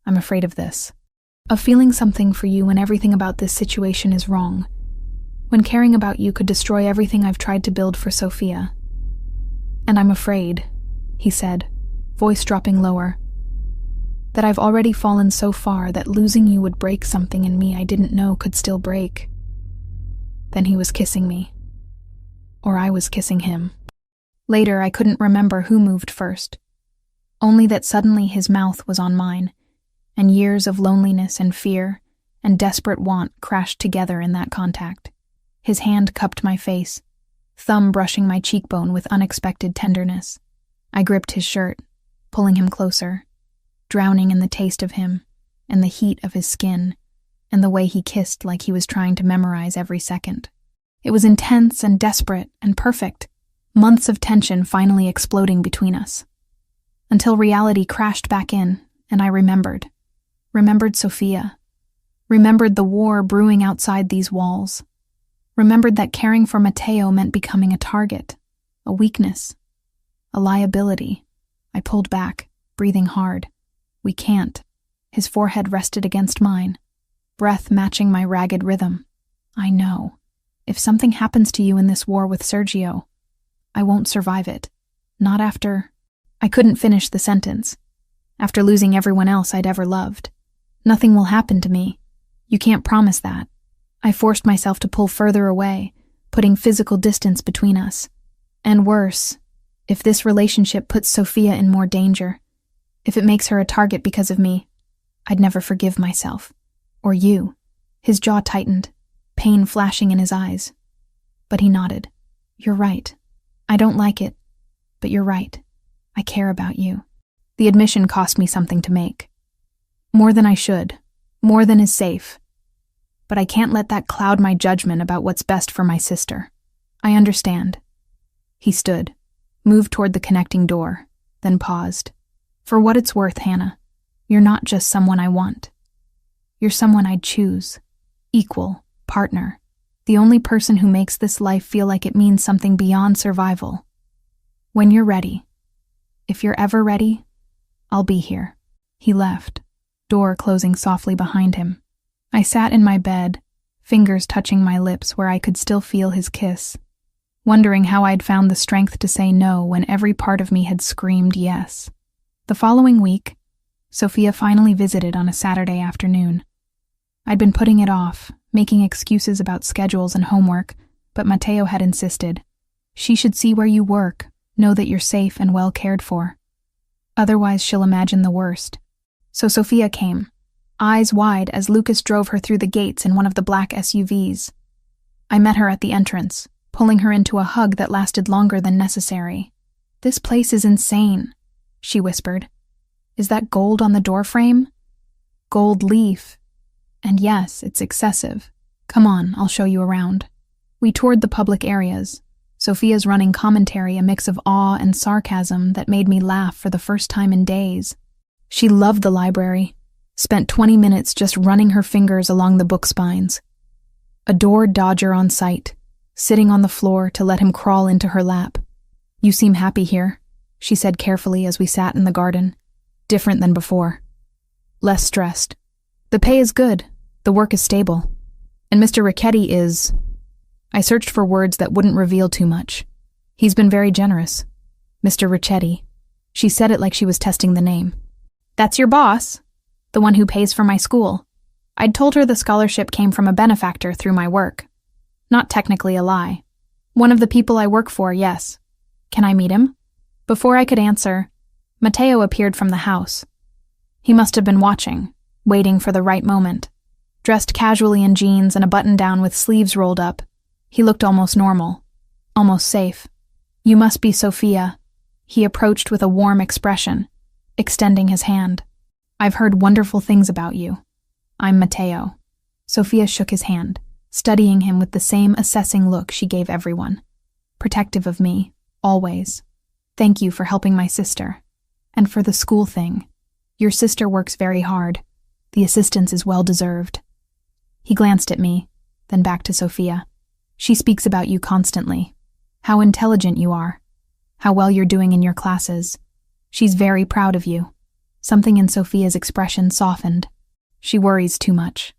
I'm afraid of this. Of feeling something for you when everything about this situation is wrong. when caring about you could destroy everything I've tried to build for Sophia. And I'm afraid, he said, voice dropping lower, that I've already fallen so far that losing you would break something in me I didn't know could still break. Then he was kissing me. Or I was kissing him. Later, I couldn't remember who moved first. Only that suddenly his mouth was on mine, and years of loneliness and fear and desperate want crashed together in that contact. His hand cupped my face, thumb brushing my cheekbone with unexpected tenderness. I gripped his shirt, pulling him closer, drowning in the taste of him and the heat of his skin and the way he kissed like he was trying to memorize every second. It was intense and desperate and perfect, months of tension finally exploding between us. Until reality crashed back in, and I remembered Sophia, remembered the war brewing outside these walls, remembered that caring for Matteo meant becoming a target, a weakness, a liability. I pulled back, breathing hard. We can't. His forehead rested against mine, breath matching my ragged rhythm. I know. If something happens to you in this war with Sergio, I won't survive it. Not after... I couldn't finish the sentence. After losing everyone else I'd ever loved. Nothing will happen to me. You can't promise that. I forced myself to pull further away, putting physical distance between us. And worse, if this relationship puts Sophia in more danger, if it makes her a target because of me, I'd never forgive myself. Or you. His jaw tightened, pain flashing in his eyes. But he nodded. You're right. I don't like it, but you're right. I care about you. The admission cost me something to make. More than I should. More than is safe. But I can't let that cloud my judgment about what's best for my sister. I understand. He stood, moved toward the connecting door, then paused. For what it's worth, Hannah, you're not just someone I want. You're someone I'd choose. Equal, partner. The only person who makes this life feel like it means something beyond survival. When you're ready, if you're ever ready, I'll be here. He left, door closing softly behind him. I sat in my bed, fingers touching my lips where I could still feel his kiss, wondering how I'd found the strength to say no when every part of me had screamed yes. The following week, Sophia finally visited on a Saturday afternoon. I'd been putting it off, making excuses about schedules and homework, but Matteo had insisted. She should see where you work, know that you're safe and well cared for. Otherwise, she'll imagine the worst. So Sophia came, eyes wide as Lucas drove her through the gates in one of the black SUVs. I met her at the entrance, pulling her into a hug that lasted longer than necessary. This place is insane, she whispered. Is that gold on the doorframe? Gold leaf. And yes, it's excessive. Come on, I'll show you around. We toured the public areas, Sophia's running commentary a mix of awe and sarcasm that made me laugh for the first time in days. She loved the library, spent 20 minutes just running her fingers along the book spines. Adored Dodger on sight, sitting on the floor to let him crawl into her lap. You seem happy here, she said carefully as we sat in the garden. Different than before. Less stressed. The pay is good, the work is stable. And Mr. Ricchetti is... I searched for words that wouldn't reveal too much. He's been very generous. Mr. Ricchetti. She said it like she was testing the name. That's your boss, the one who pays for my school. I'd told her the scholarship came from a benefactor through my work. Not technically a lie. One of the people I work for, yes. Can I meet him? Before I could answer, Matteo appeared from the house. He must have been watching, waiting for the right moment. Dressed casually in jeans and a button-down with sleeves rolled up, he looked almost normal, almost safe. You must be Sophia. He approached with a warm expression, extending his hand. I've heard wonderful things about you. I'm Matteo. Sophia shook his hand, studying him with the same assessing look she gave everyone. Protective of me, always. Thank you for helping my sister. And for the school thing. Your sister works very hard. The assistance is well deserved. He glanced at me, then back to Sophia. She speaks about you constantly. How intelligent you are. How well you're doing in your classes. She's very proud of you. Something in Sophia's expression softened. She worries too much.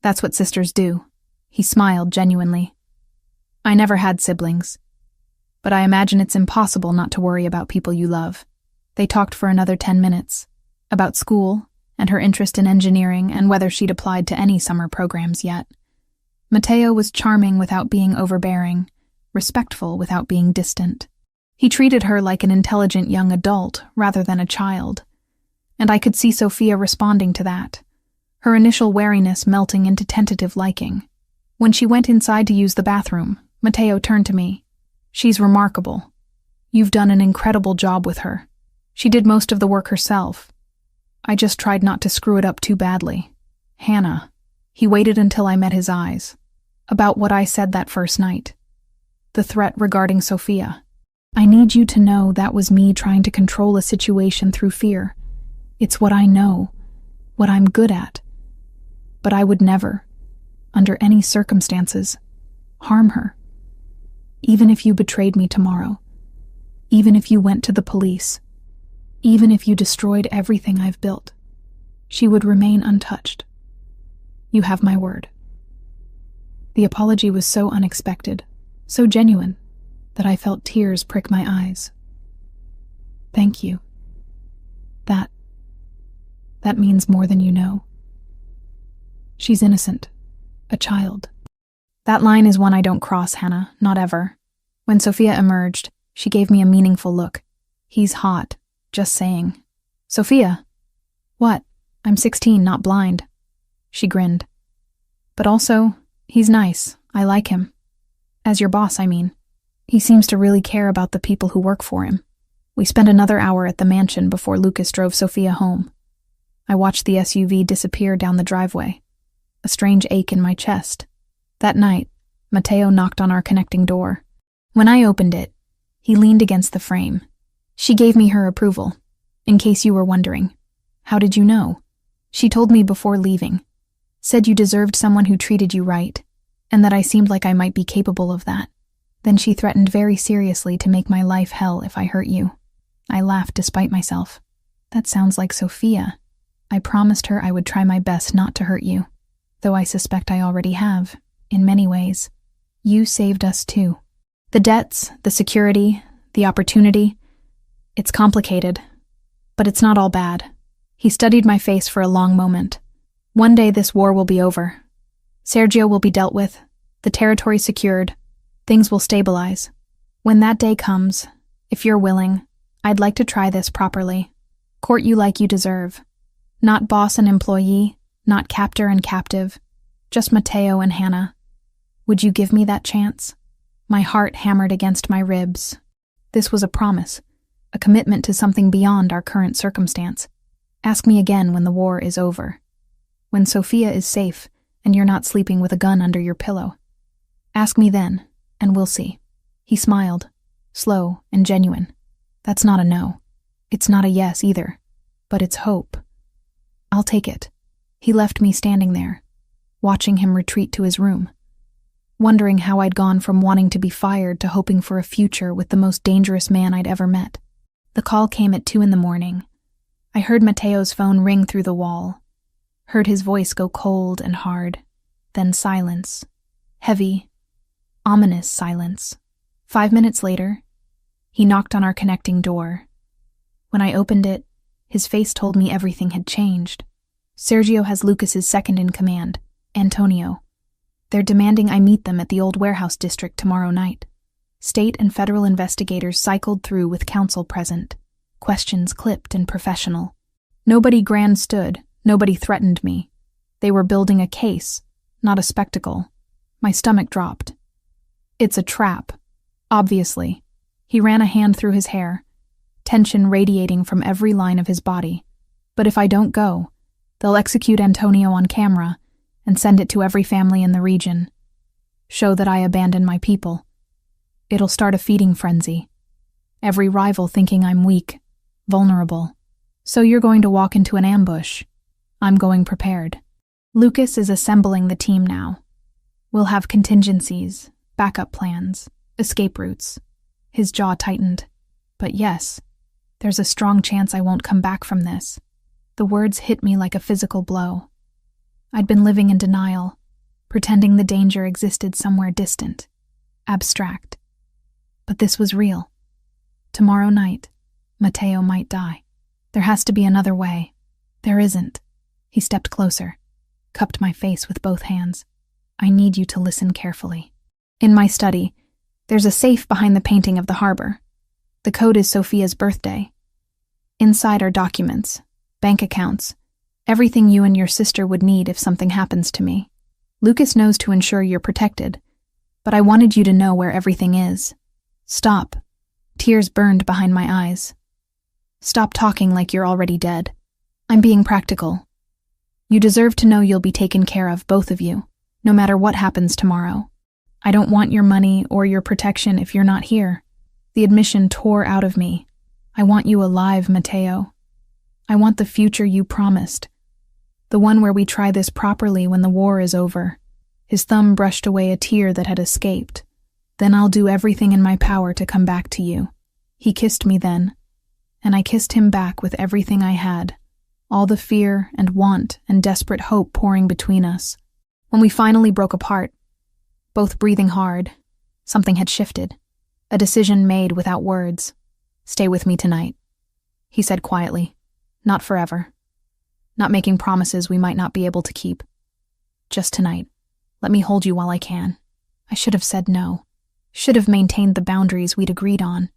That's what sisters do. He smiled genuinely. I never had siblings, but I imagine it's impossible not to worry about people you love. They talked for another 10 minutes, about school and her interest in engineering and whether she'd applied to any summer programs yet. Matteo was charming without being overbearing, respectful without being distant. He treated her like an intelligent young adult rather than a child, and I could see Sophia responding to that, her initial wariness melting into tentative liking. When she went inside to use the bathroom, Matteo turned to me. "She's remarkable. You've done an incredible job with her. She did most of the work herself. I just tried not to screw it up too badly. Hannah." He waited until I met his eyes. "About what I said that first night. The threat regarding Sophia. I need you to know that was me trying to control a situation through fear. It's what I know, what I'm good at. But I would never, under any circumstances, harm her. Even if you betrayed me tomorrow, even if you went to the police, even if you destroyed everything I've built, she would remain untouched. You have my word." The apology was so unexpected, so genuine, that I felt tears prick my eyes. "Thank you. That means more than you know. She's innocent, a child." That line is one I don't cross, Hannah, not ever. When Sophia emerged, she gave me a meaningful look. "He's hot, just saying." "Sophia?" "What? I'm 16, not blind." She grinned. "But also, he's nice. I like him. As your boss, I mean. He seems to really care about the people who work for him." We spent another hour at the mansion before Lucas drove Sophia home. I watched the SUV disappear down the driveway, a strange ache in my chest. That night, Matteo knocked on our connecting door. When I opened it, he leaned against the frame. "She gave me her approval, in case you were wondering." "How did you know?" "She told me before leaving. Said you deserved someone who treated you right, and that I seemed like I might be capable of that. Then she threatened very seriously to make my life hell if I hurt you." I laughed despite myself. "That sounds like Sophia. I promised her I would try my best not to hurt you, though I suspect I already have, in many ways. You saved us too. The debts, the security, the opportunity. It's complicated, but it's not all bad." He studied my face for a long moment. "One day this war will be over. Sergio will be dealt with, the territory secured, things will stabilize. When that day comes, if you're willing, I'd like to try this properly. Court you like you deserve. Not boss and employee, not captor and captive, just Matteo and Hannah. Would you give me that chance?" My heart hammered against my ribs. This was a promise, a commitment to something beyond our current circumstance. "Ask me again when the war is over. When Sophia is safe and you're not sleeping with a gun under your pillow. Ask me then, and we'll see." He smiled, slow and genuine. "That's not a no. It's not a yes either, but it's hope. I'll take it." He left me standing there, watching him retreat to his room, wondering how I'd gone from wanting to be fired to hoping for a future with the most dangerous man I'd ever met. The call came at 2 a.m. I heard Matteo's phone ring through the wall, heard his voice go cold and hard, then silence, heavy, ominous silence. 5 minutes later, he knocked on our connecting door. When I opened it, his face told me everything had changed. "Sergio has Lucas's second in command, Antonio. They're demanding I meet them at the old warehouse district tomorrow night." State and federal investigators cycled through with counsel present, questions clipped and professional. Nobody grand stood, nobody threatened me. They were building a case, not a spectacle. My stomach dropped. "It's a trap, obviously." He ran a hand through his hair, tension radiating from every line of his body. "But if I don't go, they'll execute Antonio on camera and send it to every family in the region. Show that I abandon my people. It'll start a feeding frenzy. Every rival thinking I'm weak, vulnerable. So you're going to walk into an ambush. I'm going prepared. Lucas is assembling the team now. We'll have contingencies, backup plans, escape routes." His jaw tightened. "But yes, there's a strong chance I won't come back from this." The words hit me like a physical blow. I'd been living in denial, pretending the danger existed somewhere distant. abstract. But this was real. Tomorrow night, Matteo might die. There has to be another way. There isn't. He stepped closer, cupped my face with both hands. I need you to listen carefully. In my study, there's a safe behind the painting of the harbor. The code is Sophia's birthday. Inside are documents, bank accounts, everything you and your sister would need if something happens to me. Lucas knows to ensure you're protected, but I wanted you to know where everything is. Stop. Tears burned behind my eyes. Stop talking like you're already dead. I'm being practical. You deserve to know you'll be taken care of, both of you, no matter what happens tomorrow. I don't want your money or your protection if you're not here. The admission tore out of me. I want you alive, Matteo. I want the future you promised. The one where we try this properly when the war is over. His thumb brushed away a tear that had escaped. Then I'll do everything in my power to come back to you. He kissed me then, and I kissed him back with everything I had, all the fear and want and desperate hope pouring between us. When we finally broke apart, both breathing hard, something had shifted, a decision made without words. Stay with me tonight, he said quietly. Not forever. Not making promises we might not be able to keep. Just tonight. Let me hold you while I can. I should have said no. Should have maintained the boundaries we'd agreed on.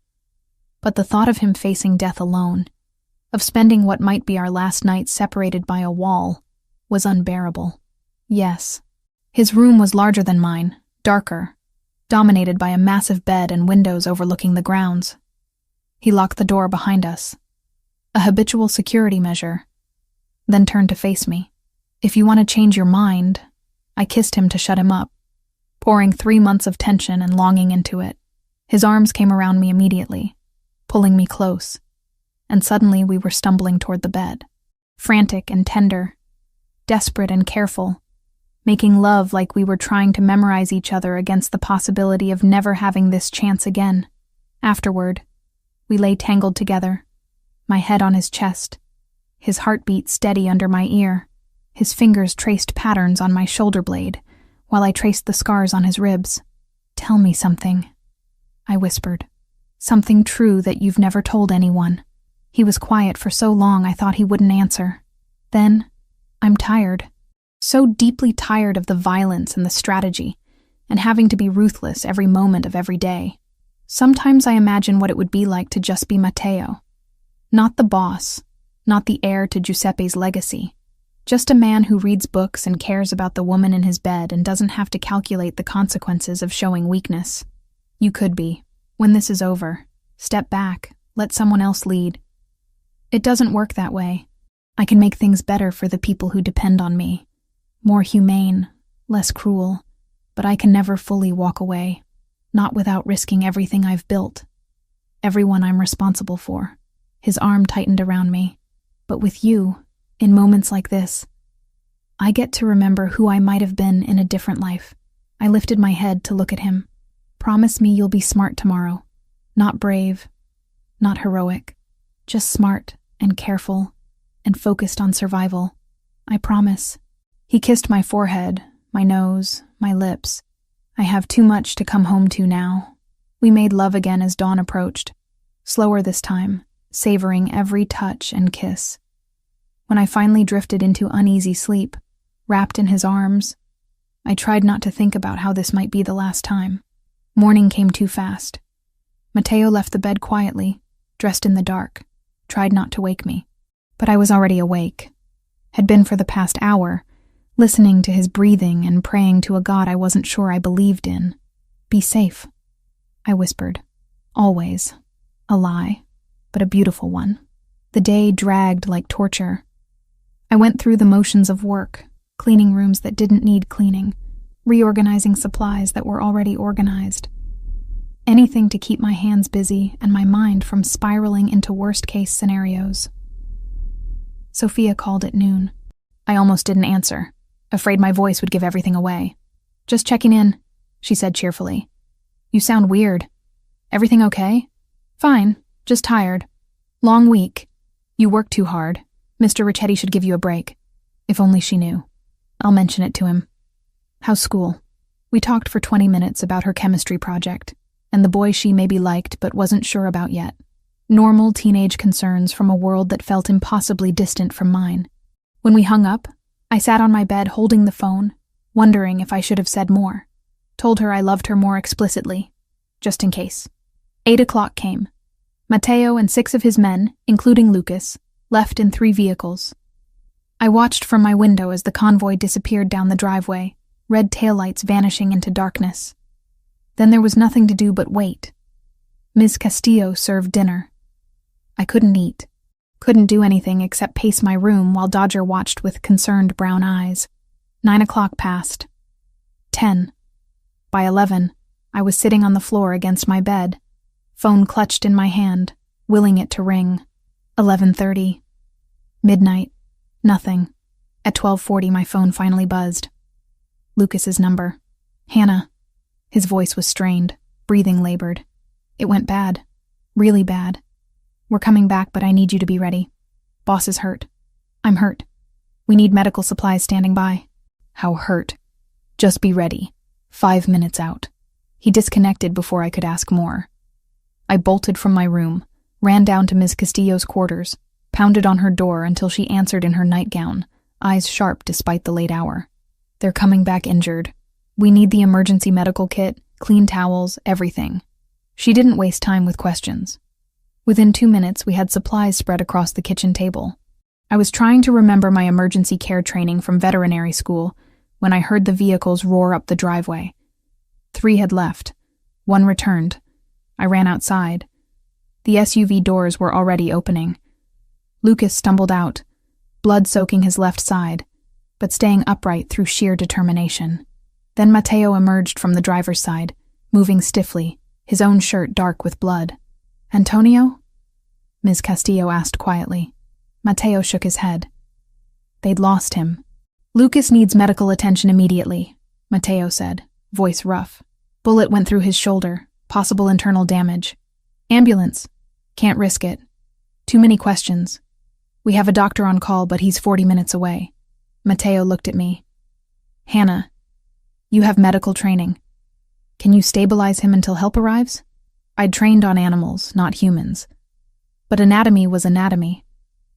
But the thought of him facing death alone, of spending what might be our last night separated by a wall, was unbearable. Yes. His room was larger than mine, darker, dominated by a massive bed and windows overlooking the grounds. He locked the door behind us, a habitual security measure, then turned to face me. If you want to change your mind, I kissed him to shut him up, pouring 3 months of tension and longing into it. His arms came around me immediately, pulling me close, and suddenly we were stumbling toward the bed, frantic and tender, desperate and careful, making love like we were trying to memorize each other against the possibility of never having this chance again. Afterward, we lay tangled together, my head on his chest, his heartbeat steady under my ear. His fingers traced patterns on my shoulder blade, while I traced the scars on his ribs. Tell me something, I whispered. Something true that you've never told anyone. He was quiet for so long I thought he wouldn't answer. Then, I'm tired. So deeply tired of the violence and the strategy, and having to be ruthless every moment of every day. Sometimes I imagine what it would be like to just be Matteo. Not the boss, not the heir to Giuseppe's legacy. Just a man who reads books and cares about the woman in his bed and doesn't have to calculate the consequences of showing weakness. You could be. When this is over, step back, let someone else lead. It doesn't work that way. I can make things better for the people who depend on me. More humane, less cruel, but I can never fully walk away, not without risking everything I've built, everyone I'm responsible for. His arm tightened around me. But with you, in moments like this, I get to remember who I might have been in a different life. I lifted my head to look at him. Promise me you'll be smart tomorrow. Not brave, not heroic, just smart and careful and focused on survival. I promise. He kissed my forehead, my nose, my lips. I have too much to come home to now. We made love again as dawn approached, slower this time, savoring every touch and kiss. When I finally drifted into uneasy sleep, wrapped in his arms, I tried not to think about how this might be the last time. Morning came too fast. Matteo left the bed quietly, dressed in the dark, tried not to wake me. But I was already awake, had been for the past hour, listening to his breathing and praying to a God I wasn't sure I believed in. Be safe, I whispered. Always. A lie, but a beautiful one. The day dragged like torture. I went through the motions of work, cleaning rooms that didn't need cleaning, reorganizing supplies that were already organized. Anything to keep my hands busy and my mind from spiraling into worst-case scenarios. Sophia called at noon. I almost didn't answer, afraid my voice would give everything away. Just checking in, she said cheerfully. You sound weird. Everything okay? Fine, just tired. Long week. You work too hard. Mr. Ricchetti should give you a break. If only she knew. I'll mention it to him. How's school? We talked for 20 minutes about her chemistry project, and the boy she maybe liked but wasn't sure about yet. Normal teenage concerns from a world that felt impossibly distant from mine. When we hung up, I sat on my bed holding the phone, wondering if I should have said more. Told her I loved her more explicitly, just in case. 8 o'clock came. Matteo and 6 of his men, including Lucas, left in 3 vehicles. I watched from my window as the convoy disappeared down the driveway, red taillights vanishing into darkness. Then there was nothing to do but wait. Ms. Castillo served dinner. I couldn't eat. Couldn't do anything except pace my room while Dodger watched with concerned brown eyes. 9 o'clock passed. 10. By 11, I was sitting on the floor against my bed, phone clutched in my hand, willing it to ring. 11:30. Midnight. Nothing. At 12:40, my phone finally buzzed. Lucas's number. Hannah. His voice was strained, breathing labored. It went bad. Really bad. We're coming back, but I need you to be ready. Boss is hurt. I'm hurt. We need medical supplies standing by. How hurt? Just be ready. 5 minutes out. He disconnected before I could ask more. I bolted from my room, ran down to Ms. Castillo's quarters, pounded on her door until she answered in her nightgown, eyes sharp despite the late hour. They're coming back injured. We need the emergency medical kit, clean towels, everything. She didn't waste time with questions. Within 2 minutes, we had supplies spread across the kitchen table. I was trying to remember my emergency care training from veterinary school when I heard the vehicles roar up the driveway. 3 had left. 1 returned. I ran outside. The SUV doors were already opening. Lucas stumbled out, blood soaking his left side, but staying upright through sheer determination. Then Matteo emerged from the driver's side, moving stiffly, his own shirt dark with blood. Antonio? Ms. Castillo asked quietly. Matteo shook his head. They'd lost him. Lucas needs medical attention immediately, Matteo said, voice rough. Bullet went through his shoulder, possible internal damage. Ambulance. Can't risk it. Too many questions. We have a doctor on call, but he's 40 minutes away. Matteo looked at me. Hannah, you have medical training. Can you stabilize him until help arrives? I'd trained on animals, not humans. But anatomy was anatomy,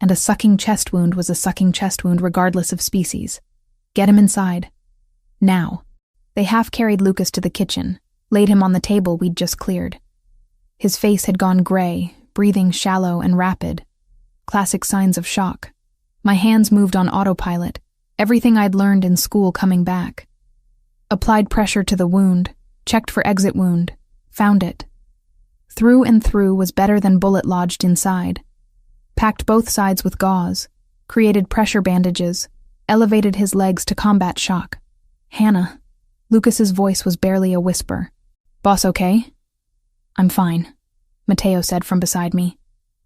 and a sucking chest wound was a sucking chest wound regardless of species. Get him inside. Now. They half-carried Lucas to the kitchen, laid him on the table we'd just cleared. His face had gone gray, breathing shallow and rapid. Classic signs of shock. My hands moved on autopilot, everything I'd learned in school coming back. Applied pressure to the wound, checked for exit wound, found it. Through and through was better than bullet lodged inside. Packed both sides with gauze, created pressure bandages, elevated his legs to combat shock. Hannah. Lucas's voice was barely a whisper. Boss okay? I'm fine, Matteo said from beside me.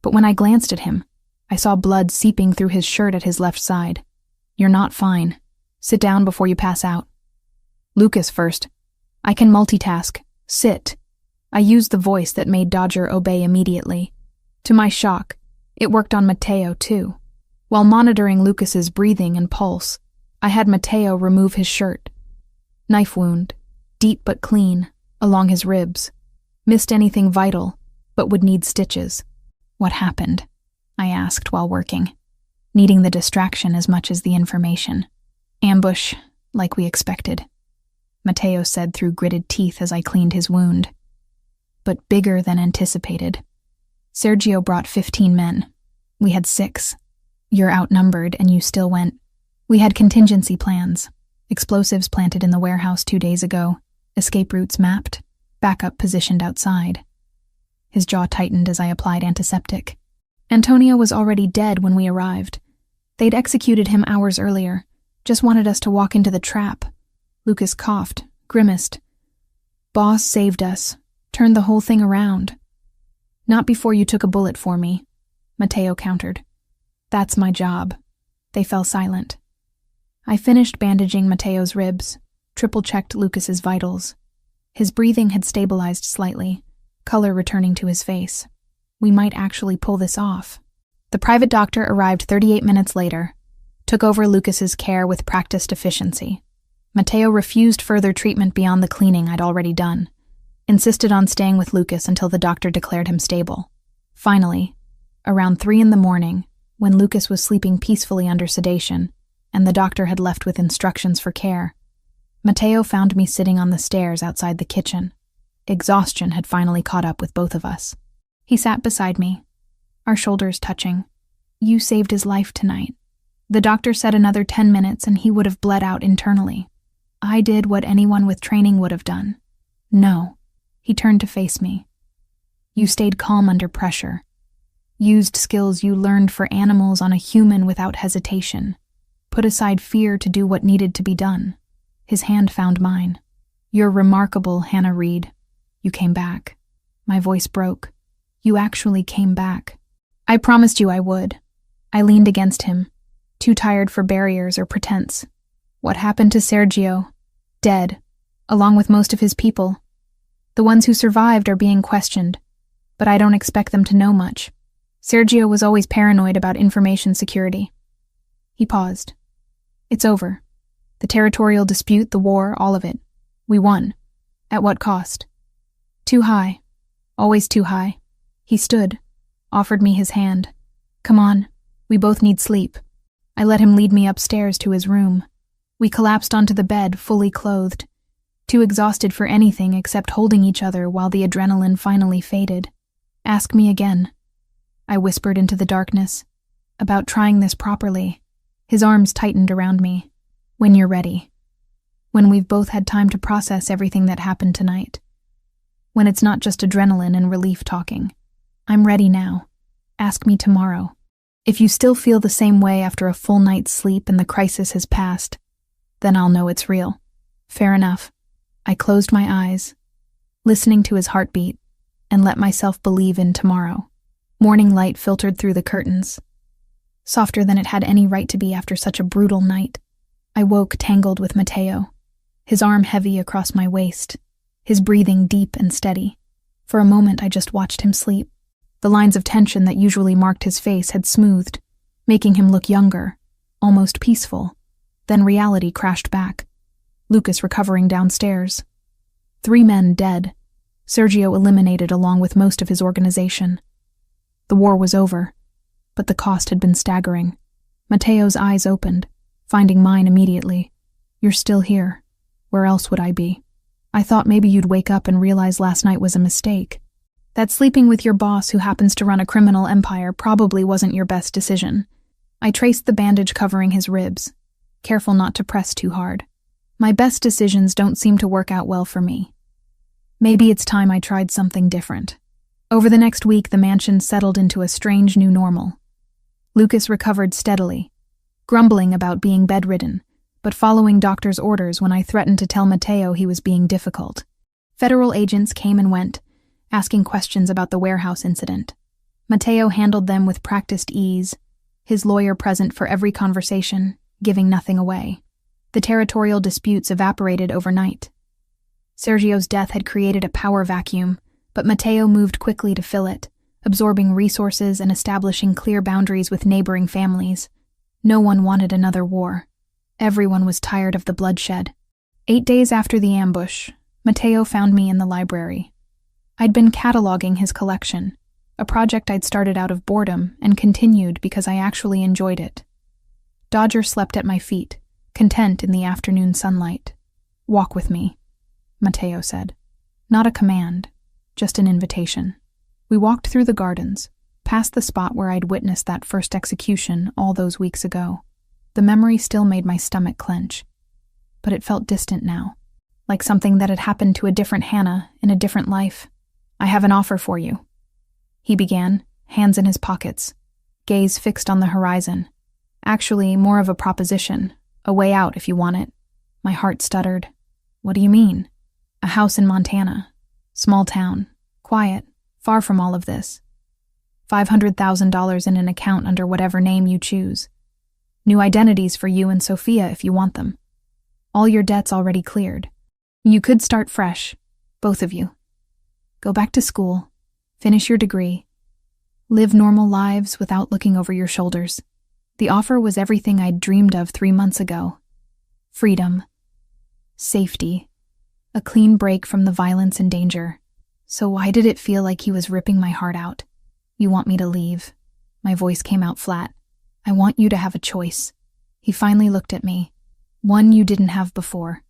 But when I glanced at him, I saw blood seeping through his shirt at his left side. You're not fine. Sit down before you pass out. Lucas first. I can multitask. Sit. I used the voice that made Dodger obey immediately. To my shock, it worked on Matteo too. While monitoring Lucas's breathing and pulse, I had Matteo remove his shirt. Knife wound, deep but clean, along his ribs. Missed anything vital, but would need stitches. What happened? I asked while working, needing the distraction as much as the information. Ambush, like we expected, Matteo said through gritted teeth as I cleaned his wound. But bigger than anticipated. Sergio brought 15 men. We had 6. You're outnumbered and you still went. We had contingency plans. Explosives planted in the warehouse 2 days ago. Escape routes mapped. Backup positioned outside. His jaw tightened as I applied antiseptic. Antonio was already dead when we arrived. They'd executed him hours earlier. Just wanted us to walk into the trap. Lucas coughed, grimaced. Boss saved us. Turned the whole thing around. Not before you took a bullet for me, Matteo countered. That's my job. They fell silent. I finished bandaging Matteo's ribs, triple-checked Lucas's vitals. His breathing had stabilized slightly, color returning to his face. We might actually pull this off. The private doctor arrived 38 minutes later, took over Lucas's care with practiced efficiency. Matteo refused further treatment beyond the cleaning I'd already done, insisted on staying with Lucas until the doctor declared him stable. Finally, around 3 a.m, when Lucas was sleeping peacefully under sedation, and the doctor had left with instructions for care, Matteo found me sitting on the stairs outside the kitchen. Exhaustion had finally caught up with both of us. He sat beside me, our shoulders touching. "You saved his life tonight. The doctor said another 10 minutes and he would have bled out internally. I did what anyone with training would have done." "No." He turned to face me. "You stayed calm under pressure. Used skills you learned for animals on a human without hesitation. Put aside fear to do what needed to be done." His hand found mine. "You're remarkable, Hannah Reed. You came back." My voice broke. "You actually came back." "I promised you I would." I leaned against him, too tired for barriers or pretense. "What happened to Sergio?" "Dead, along with most of his people. The ones who survived are being questioned, but I don't expect them to know much. Sergio was always paranoid about information security." He paused. "It's over. The territorial dispute, the war, all of it. We won. At what cost?" "Too high. Always too high." He stood, offered me his hand. "Come on, we both need sleep." I let him lead me upstairs to his room. We collapsed onto the bed, fully clothed, too exhausted for anything except holding each other while the adrenaline finally faded. "Ask me again," I whispered into the darkness, "about trying this properly." His arms tightened around me. "When you're ready. When we've both had time to process everything that happened tonight. When it's not just adrenaline and relief talking. I'm ready now. Ask me tomorrow. If you still feel the same way after a full night's sleep and the crisis has passed, then I'll know it's real." "Fair enough." I closed my eyes, listening to his heartbeat, and let myself believe in tomorrow. Morning light filtered through the curtains, softer than it had any right to be after such a brutal night. I woke tangled with Matteo, his arm heavy across my waist, his breathing deep and steady. For a moment I just watched him sleep. The lines of tension that usually marked his face had smoothed, making him look younger, almost peaceful. Then reality crashed back. Lucas recovering downstairs. 3 men dead. Sergio eliminated along with most of his organization. The war was over, but the cost had been staggering. Matteo's eyes opened, finding mine immediately. "You're still here. Where else would I be? I thought maybe you'd wake up and realize last night was a mistake. That sleeping with your boss who happens to run a criminal empire probably wasn't your best decision." I traced the bandage covering his ribs, careful not to press too hard. My best decisions don't seem to work out well for me. Maybe it's time I tried something different. Over the next week, the mansion settled into a strange new normal. Lucas recovered steadily, grumbling about being bedridden, but following doctor's orders when I threatened to tell Matteo he was being difficult. Federal agents came and went, asking questions about the warehouse incident. Matteo handled them with practiced ease, his lawyer present for every conversation, giving nothing away. The territorial disputes evaporated overnight. Sergio's death had created a power vacuum, but Matteo moved quickly to fill it, absorbing resources and establishing clear boundaries with neighboring families. No one wanted another war. Everyone was tired of the bloodshed. 8 days after the ambush, Matteo found me in the library. I'd been cataloging his collection, a project I'd started out of boredom and continued because I actually enjoyed it. Dodger slept at my feet, content in the afternoon sunlight. "Walk with me," Matteo said. Not a command, just an invitation. We walked through the gardens, past the spot where I'd witnessed that first execution all those weeks ago. The memory still made my stomach clench, but it felt distant now, like something that had happened to a different Hannah in a different life. "I have an offer for you," he began, hands in his pockets, gaze fixed on the horizon. "Actually, more of a proposition, a way out if you want it." My heart stuttered. "What do you mean?" "A house in Montana. Small town. Quiet. Far from all of this. $500,000 in an account under whatever name you choose. New identities for you and Sophia if you want them. All your debts already cleared. You could start fresh, both of you. Go back to school, finish your degree, live normal lives without looking over your shoulders." The offer was everything I'd dreamed of 3 months ago. Freedom. safety, a clean break from the violence and danger. So why did it feel like he was ripping my heart out? You want me to leave? My voice came out flat. I want you to have a choice. He finally looked at me. One you didn't have before.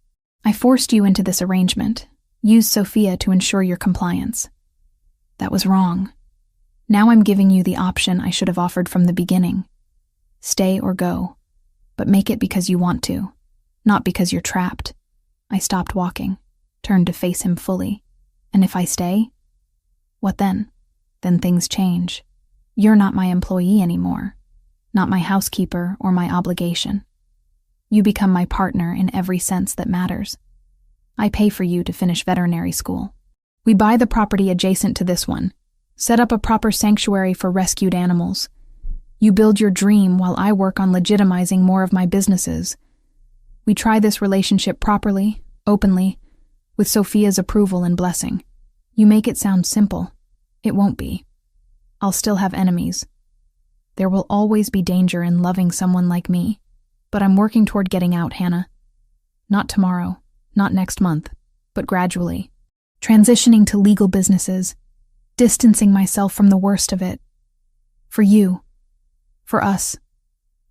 I forced you into this arrangement. Used Sophia to ensure your compliance. That was wrong. Now I'm giving you the option I should have offered from the beginning. Stay or go. But make it because you want to, not because you're trapped. I stopped walking, turned to face him fully. And if I stay? What then? Then things change. You're not my employee anymore, not my housekeeper or my obligation. You become my partner in every sense that matters. I pay for you to finish veterinary school. We buy the property adjacent to this one, set up a proper sanctuary for rescued animals. You build your dream while I work on legitimizing more of my businesses. We try this relationship properly, openly, with Sophia's approval and blessing. You make it sound simple. It won't be. I'll still have enemies. There will always be danger in loving someone like me, but I'm working toward getting out, Hannah. Not tomorrow, not next month, but gradually. Transitioning to legal businesses, distancing myself from the worst of it. For you. For us.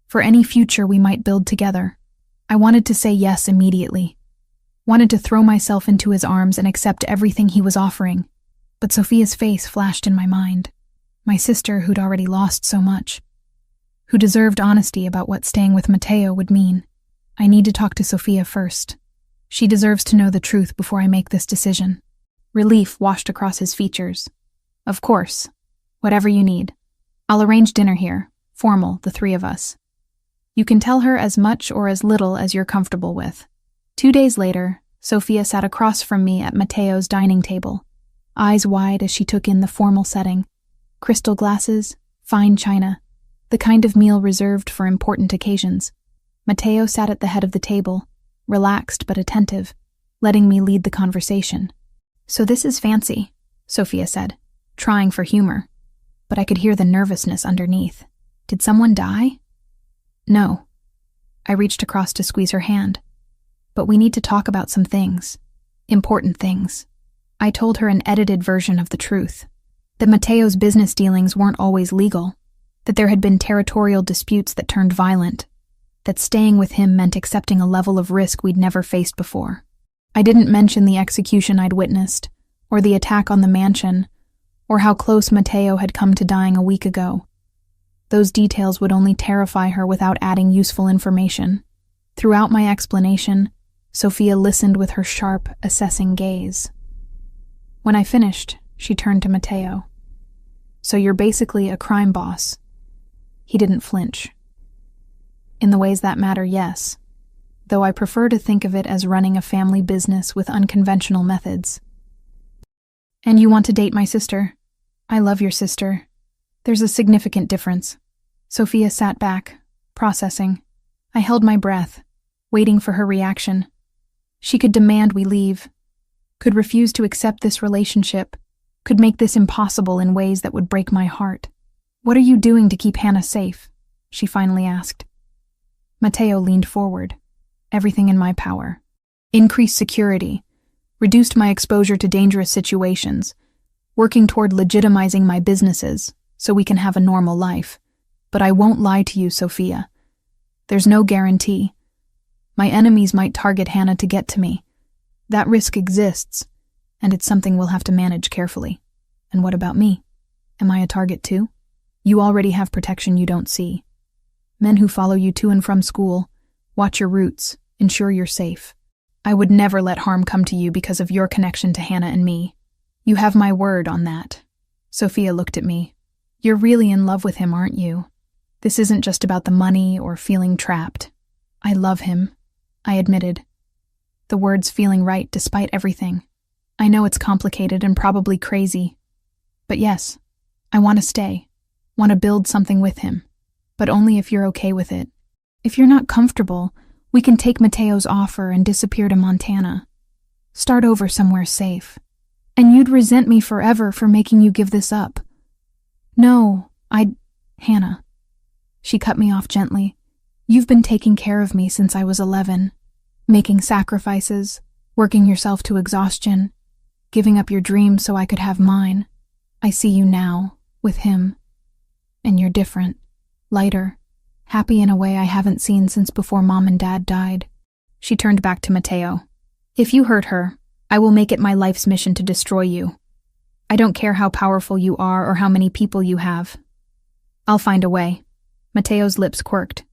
For any future we might build together. I wanted to say yes immediately. Wanted to throw myself into his arms and accept everything he was offering. But Sophia's face flashed in my mind. My sister who'd already lost so much. Who deserved honesty about what staying with Matteo would mean. I need to talk to Sophia first. She deserves to know the truth before I make this decision. Relief washed across his features. Of course. Whatever you need. I'll arrange dinner here. Formal, the three of us. You can tell her as much or as little as you're comfortable with. 2 days later, Sophia sat across from me at Matteo's dining table, eyes wide as she took in the formal setting. Crystal glasses, fine china, the kind of meal reserved for important occasions. Matteo sat at the head of the table, relaxed but attentive, letting me lead the conversation. So this is fancy, Sophia said, trying for humor, but I could hear the nervousness underneath. Did someone die? No. I reached across to squeeze her hand. But we need to talk about some things. Important things. I told her an edited version of the truth. That Matteo's business dealings weren't always legal. That there had been territorial disputes that turned violent. That staying with him meant accepting a level of risk we'd never faced before. I didn't mention the execution I'd witnessed, or the attack on the mansion, or how close Matteo had come to dying a week ago. Those details would only terrify her without adding useful information. Throughout my explanation, Sophia listened with her sharp, assessing gaze. When I finished, she turned to Matteo. So you're basically a crime boss. He didn't flinch. In the ways that matter, yes, though I prefer to think of it as running a family business with unconventional methods. And you want to date my sister? I love your sister. There's a significant difference. Sophia sat back, processing. I held my breath, waiting for her reaction. She could demand we leave, could refuse to accept this relationship, could make this impossible in ways that would break my heart. What are you doing to keep Hannah safe? She finally asked. Matteo leaned forward. Everything in my power. Increased security, reduced my exposure to dangerous situations, working toward legitimizing my businesses so we can have a normal life. But I won't lie to you, Sophia. There's no guarantee. My enemies might target Hannah to get to me. That risk exists, and it's something we'll have to manage carefully. And what about me? Am I a target too? You already have protection you don't see. Men who follow you to and from school, watch your routes, ensure you're safe. I would never let harm come to you because of your connection to Hannah and me. You have my word on that. Sophia looked at me. You're really in love with him, aren't you? This isn't just about the money or feeling trapped. I love him, I admitted. The words feeling right despite everything. I know it's complicated and probably crazy. But yes, I want to stay. Want to build something with him. But only if you're okay with it. If you're not comfortable, we can take Matteo's offer and disappear to Montana. Start over somewhere safe. And you'd resent me forever for making you give this up. No, Hannah. She cut me off gently. You've been taking care of me since I was 11. Making sacrifices, working yourself to exhaustion, giving up your dreams so I could have mine. I see you now, with him. And you're different, lighter, happy in a way I haven't seen since before Mom and Dad died. She turned back to Matteo. If you hurt her, I will make it my life's mission to destroy you. I don't care how powerful you are or how many people you have. I'll find a way. Matteo's lips quirked.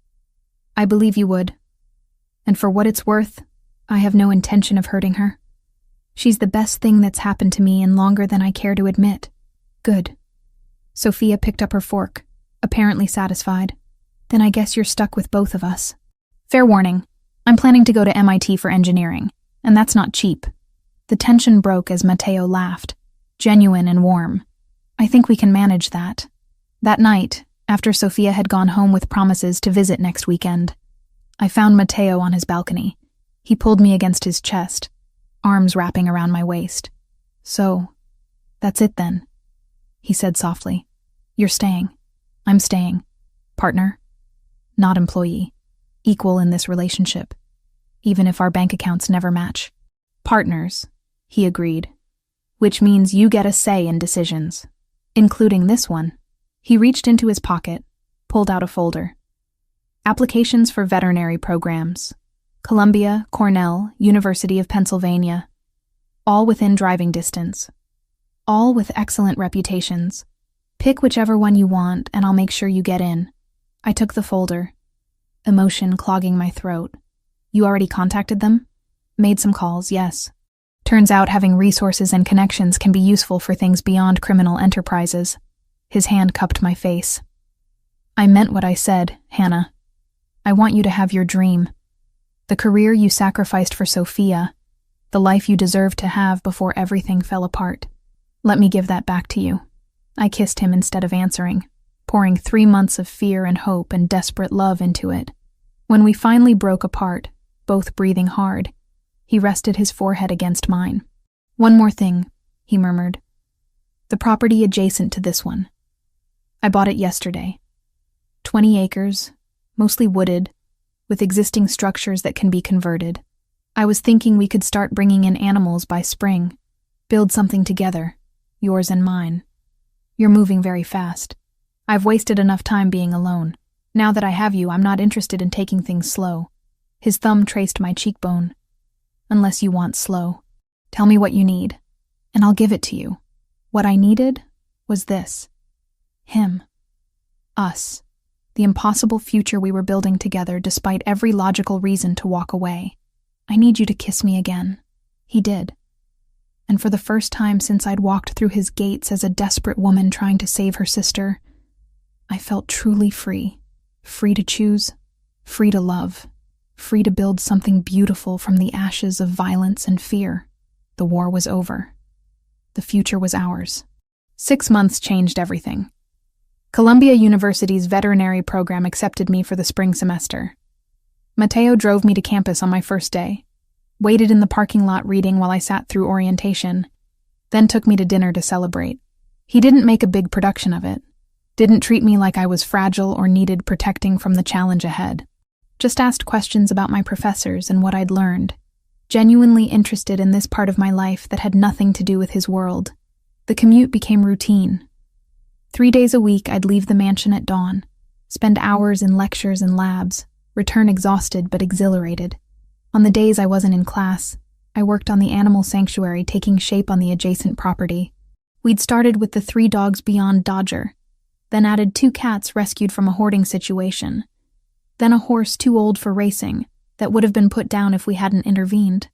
I believe you would. And for what it's worth, I have no intention of hurting her. She's the best thing that's happened to me in longer than I care to admit. Good. Sophia picked up her fork, apparently satisfied. Then I guess you're stuck with both of us. Fair warning, I'm planning to go to MIT for engineering, and that's not cheap. The tension broke as Matteo laughed, genuine and warm. I think we can manage that. That night, after Sophia had gone home with promises to visit next weekend, I found Matteo on his balcony. He pulled me against his chest, arms wrapping around my waist. So, that's it then, he said softly. You're staying. I'm staying. Partner, not employee. Equal in this relationship, even if our bank accounts never match. Partners, he agreed, which means you get a say in decisions, including this one. He reached into his pocket, pulled out a folder. Applications for veterinary programs. Columbia, Cornell, University of Pennsylvania. All within driving distance. All with excellent reputations. Pick whichever one you want, and I'll make sure you get in. I took the folder, emotion clogging my throat. You already contacted them? Made some calls, yes. Turns out having resources and connections can be useful for things beyond criminal enterprises. His hand cupped my face. I meant what I said, Hannah. I want you to have your dream. The career you sacrificed for Sophia, the life you deserved to have before everything fell apart. Let me give that back to you. I kissed him instead of answering, pouring 3 months of fear and hope and desperate love into it. When we finally broke apart, both breathing hard, he rested his forehead against mine. One more thing, he murmured. The property adjacent to this one. I bought it yesterday. 20 acres, mostly wooded, with existing structures that can be converted. I was thinking we could start bringing in animals by spring, build something together, yours and mine. You're moving very fast. I've wasted enough time being alone. Now that I have you, I'm not interested in taking things slow. His thumb traced my cheekbone. Unless you want slow. Tell me what you need, and I'll give it to you. What I needed was this. Him. Us. The impossible future we were building together despite every logical reason to walk away. I need you to kiss me again. He did. And for the first time since I'd walked through his gates as a desperate woman trying to save her sister, I felt truly free. Free to choose, free to love, free to build something beautiful from the ashes of violence and fear. The war was over. The future was ours. 6 months changed everything. Columbia University's veterinary program accepted me for the spring semester. Matteo drove me to campus on my first day, waited in the parking lot reading while I sat through orientation, then took me to dinner to celebrate. He didn't make a big production of it, didn't treat me like I was fragile or needed protecting from the challenge ahead. Just asked questions about my professors and what I'd learned, genuinely interested in this part of my life that had nothing to do with his world. The commute became routine. 3 days a week, I'd leave the mansion at dawn, spend hours in lectures and labs, return exhausted but exhilarated. On the days I wasn't in class, I worked on the animal sanctuary taking shape on the adjacent property. We'd started with the 3 dogs beyond Dodger, then added 2 cats rescued from a hoarding situation, then a horse too old for racing that would have been put down if we hadn't intervened.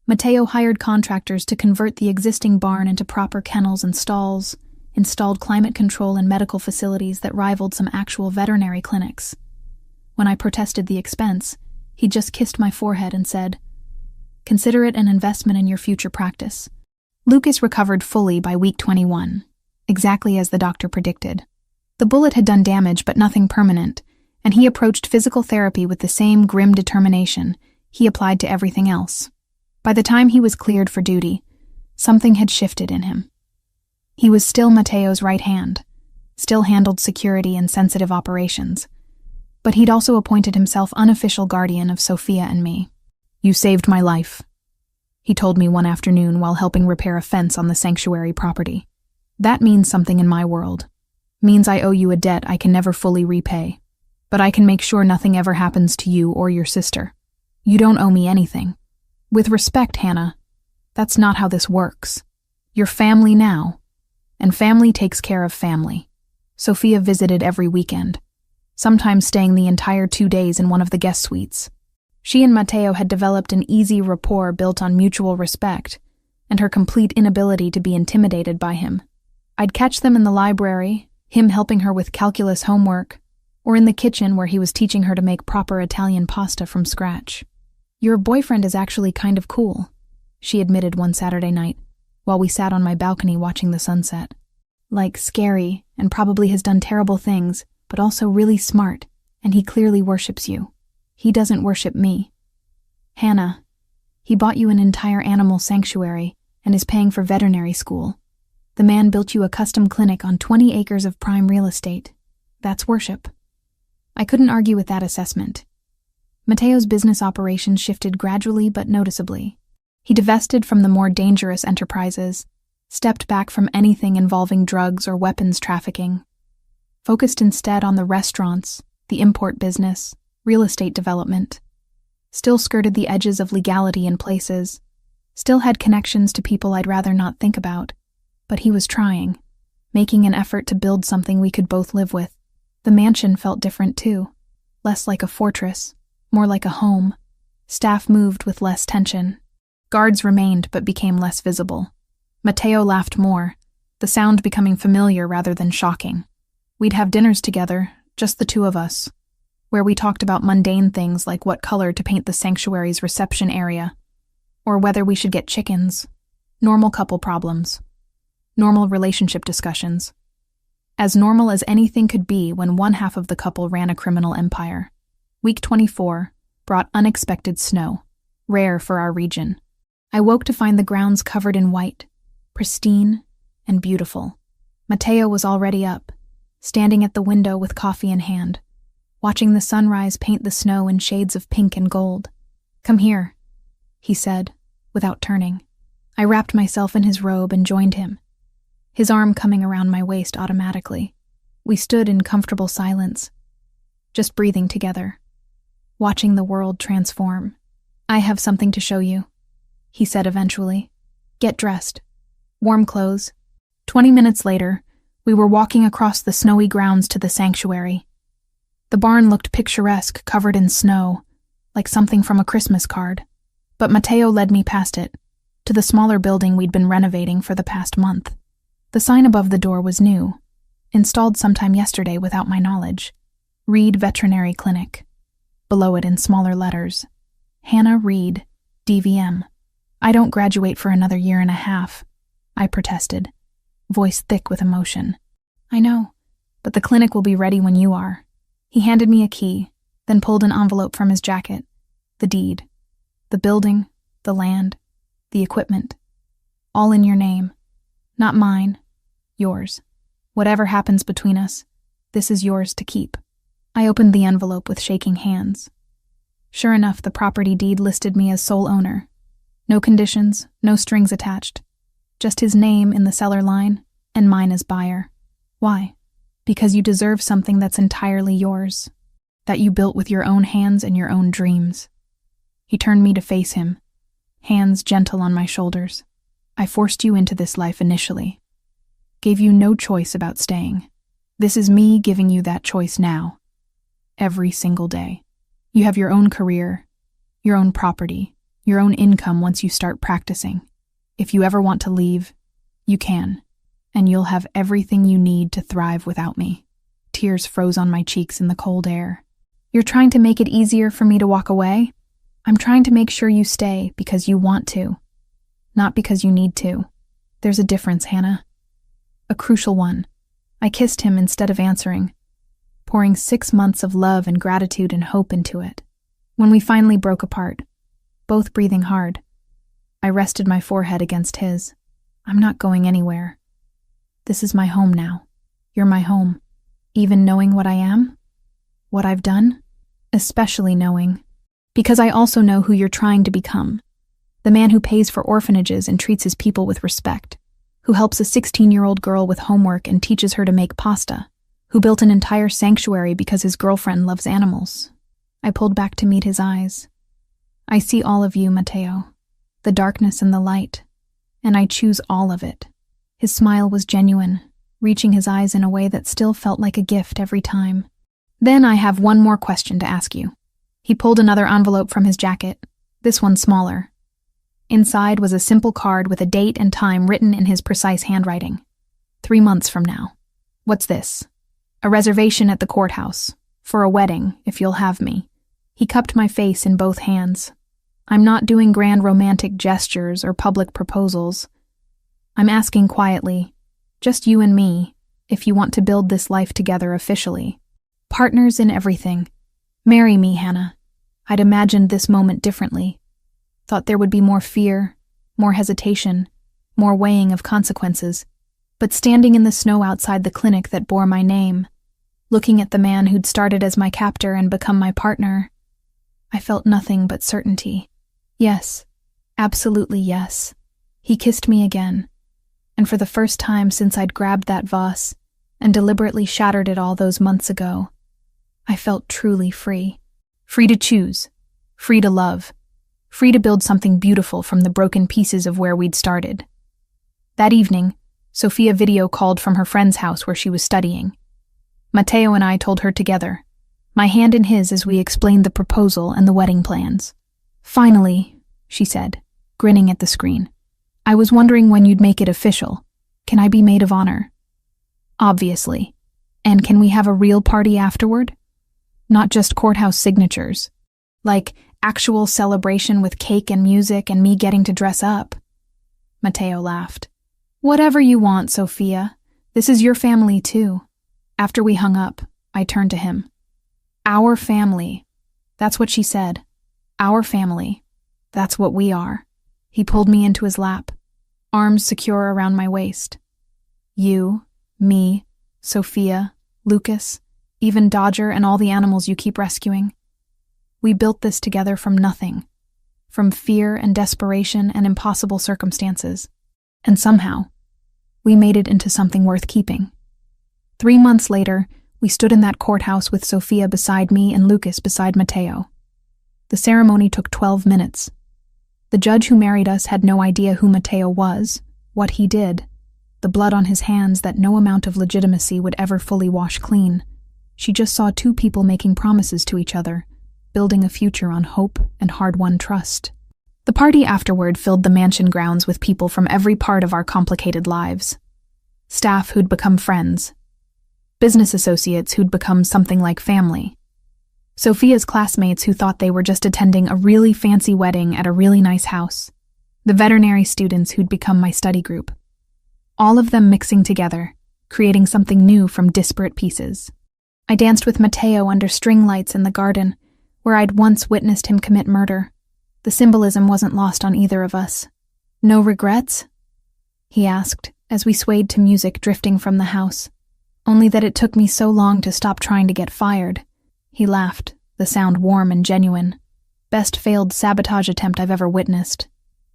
Matteo hired contractors to convert the existing barn into proper kennels and stalls, installed climate control and medical facilities that rivaled some actual veterinary clinics. When I protested the expense, he just kissed my forehead and said, "Consider it an investment in your future practice." Lucas recovered fully by week 21, exactly as the doctor predicted. The bullet had done damage but nothing permanent, and he approached physical therapy with the same grim determination he applied to everything else. By the time he was cleared for duty, something had shifted in him. He was still Matteo's right hand, still handled security and sensitive operations, but he'd also appointed himself unofficial guardian of Sophia and me. You saved my life, he told me one afternoon while helping repair a fence on the sanctuary property. That means something in my world. Means I owe you a debt I can never fully repay. But I can make sure nothing ever happens to you or your sister. You don't owe me anything. With respect, Hannah, that's not how this works. You're family now, and family takes care of family. Sophia visited every weekend, sometimes staying the entire 2 days in one of the guest suites. She and Matteo had developed an easy rapport built on mutual respect and her complete inability to be intimidated by him. I'd catch them in the library, him helping her with calculus homework, or in the kitchen where he was teaching her to make proper Italian pasta from scratch. Your boyfriend is actually kind of cool, she admitted one Saturday night, while we sat on my balcony watching the sunset. Like scary, and probably has done terrible things, but also really smart, and he clearly worships you. He doesn't worship me. Hannah, he bought you an entire animal sanctuary and is paying for veterinary school. The man built you a custom clinic on 20 acres of prime real estate. That's worship. I couldn't argue with that assessment. Matteo's business operations shifted gradually but noticeably. He divested from the more dangerous enterprises, stepped back from anything involving drugs or weapons trafficking, focused instead on the restaurants, the import business, real estate development, still skirted the edges of legality in places, still had connections to people I'd rather not think about, but he was trying, making an effort to build something we could both live with. The mansion felt different too, less like a fortress, more like a home. Staff moved with less tension. Guards remained but became less visible. Matteo laughed more, the sound becoming familiar rather than shocking. We'd have dinners together, just the two of us, where we talked about mundane things like what color to paint the sanctuary's reception area, or whether we should get chickens. Normal couple problems. Normal relationship discussions. As normal as anything could be when one half of the couple ran a criminal empire. Week 24 brought unexpected snow, rare for our region. I woke to find the grounds covered in white, pristine and beautiful. Matteo was already up, standing at the window with coffee in hand, watching the sunrise paint the snow in shades of pink and gold. Come here, he said, without turning. I wrapped myself in his robe and joined him, his arm coming around my waist automatically. We stood in comfortable silence, just breathing together, watching the world transform. I have something to show you, he said eventually. Get dressed. Warm clothes. 20 minutes later, we were walking across the snowy grounds to the sanctuary. The barn looked picturesque, covered in snow, like something from a Christmas card. But Matteo led me past it, to the smaller building we'd been renovating for the past month. The sign above the door was new, installed sometime yesterday without my knowledge. Reed Veterinary Clinic. Below it in smaller letters, Hannah Reed, DVM. I don't graduate for another 1.5 years, I protested, voice thick with emotion. I know, but the clinic will be ready when you are. He handed me a key, then pulled an envelope from his jacket. The deed. The building, the land, the equipment. All in your name. Not mine, yours. Whatever happens between us, this is yours to keep. I opened the envelope with shaking hands. Sure enough, the property deed listed me as sole owner. No conditions, no strings attached. Just his name in the seller line, and mine as buyer. Why? Because you deserve something that's entirely yours, that you built with your own hands and your own dreams. He turned me to face him, hands gentle on my shoulders. I forced you into this life initially. Gave you no choice about staying. This is me giving you that choice now. Every single day. You have your own career, your own property, your own income once you start practicing. If you ever want to leave, you can, and you'll have everything you need to thrive without me. Tears froze on my cheeks in the cold air. You're trying to make it easier for me to walk away? I'm trying to make sure you stay because you want to, not because you need to. There's a difference, Hannah. A crucial one. I kissed him instead of answering, pouring 6 months of love and gratitude and hope into it. When we finally broke apart, both breathing hard, I rested my forehead against his. I'm not going anywhere. This is my home now. You're my home. Even knowing what I am? What I've done? Especially knowing Because I also know who you're trying to become. The man who pays for orphanages and treats his people with respect. Who helps a 16-year-old girl with homework and teaches her to make pasta. Who built an entire sanctuary because his girlfriend loves animals. I pulled back to meet his eyes. I see all of you, Matteo. The darkness and the light. And I choose all of it. His smile was genuine, reaching his eyes in a way that still felt like a gift every time. Then I have one more question to ask you. He pulled another envelope from his jacket, this one smaller. Inside was a simple card with a date and time written in his precise handwriting. 3 months from now. What's this? A reservation at the courthouse. For a wedding, if you'll have me. He cupped my face in both hands. I'm not doing grand romantic gestures or public proposals. I'm asking quietly, just you and me, if you want to build this life together officially. Partners in everything. Marry me, Hannah. I'd imagined this moment differently. Thought there would be more fear, more hesitation, more weighing of consequences. But standing in the snow outside the clinic that bore my name, looking at the man who'd started as my captor and become my partner, I felt nothing but certainty. Yes, absolutely yes. He kissed me again, and for the first time since I'd grabbed that vase and deliberately shattered it all those months ago, I felt truly free. Free to choose, free to love, free to build something beautiful from the broken pieces of where we'd started. That evening, Sophia video called from her friend's house where she was studying. Matteo and I told her together, my hand in his as we explained the proposal and the wedding plans. Finally, she said, grinning at the screen. I was wondering when you'd make it official. Can I be maid of honor? Obviously. And can we have a real party afterward? Not just courthouse signatures. Like actual celebration with cake and music and me getting to dress up. Matteo laughed. Whatever you want, Sophia. This is your family too. After we hung up, I turned to him. Our family. That's what she said. Our family. That's what we are. He pulled me into his lap, arms secure around my waist. You, me, Sophia, Lucas, even Dodger and all the animals you keep rescuing. We built this together from nothing, from fear and desperation and impossible circumstances. And somehow, we made it into something worth keeping. 3 months later, we stood in that courthouse with Sophia beside me and Lucas beside Matteo. The ceremony took 12 minutes. The judge who married us had no idea who Matteo was, what he did, the blood on his hands that no amount of legitimacy would ever fully wash clean. She just saw 2 people making promises to each other, building a future on hope and hard-won trust. The party afterward filled the mansion grounds with people from every part of our complicated lives. Staff who'd become friends. Business associates who'd become something like family. Sophia's classmates who thought they were just attending a really fancy wedding at a really nice house. The veterinary students who'd become my study group. All of them mixing together, creating something new from disparate pieces. I danced with Matteo under string lights in the garden, where I'd once witnessed him commit murder. The symbolism wasn't lost on either of us. No regrets? He asked, as we swayed to music drifting from the house. Only that it took me so long to stop trying to get fired. He laughed, the sound warm and genuine. Best failed sabotage attempt I've ever witnessed.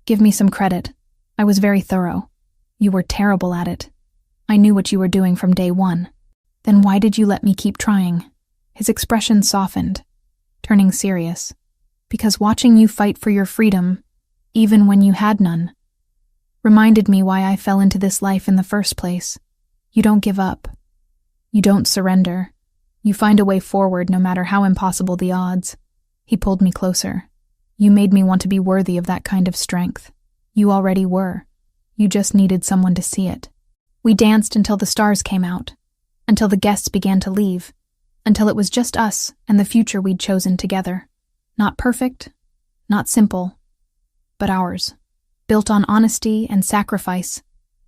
Give me some credit. I was very thorough. You were terrible at it. I knew what you were doing from day one. Then why did you let me keep trying? His expression softened, turning serious. Because watching you fight for your freedom, even when you had none, reminded me why I fell into this life in the first place. You don't give up. You don't surrender. You find a way forward no matter how impossible the odds. He pulled me closer. You made me want to be worthy of that kind of strength. You already were. You just needed someone to see it. We danced until the stars came out, until the guests began to leave, until it was just us and the future we'd chosen together. Not perfect, not simple, but ours, built on honesty and sacrifice,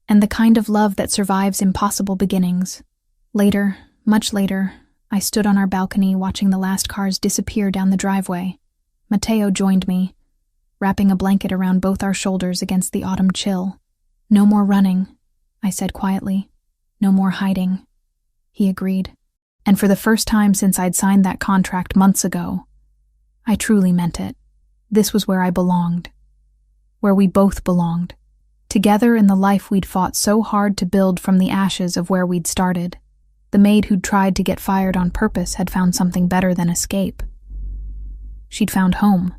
and the kind of love that survives impossible beginnings. Later, much later, I stood on our balcony watching the last cars disappear down the driveway. Matteo joined me, wrapping a blanket around both our shoulders against the autumn chill. No more running, I said quietly. No more hiding. He agreed. And for the first time since I'd signed that contract months ago, I truly meant it. This was where I belonged. Where we both belonged. Together in the life we'd fought so hard to build from the ashes of where we'd started. The maid who'd tried to get fired on purpose had found something better than escape. She'd found home.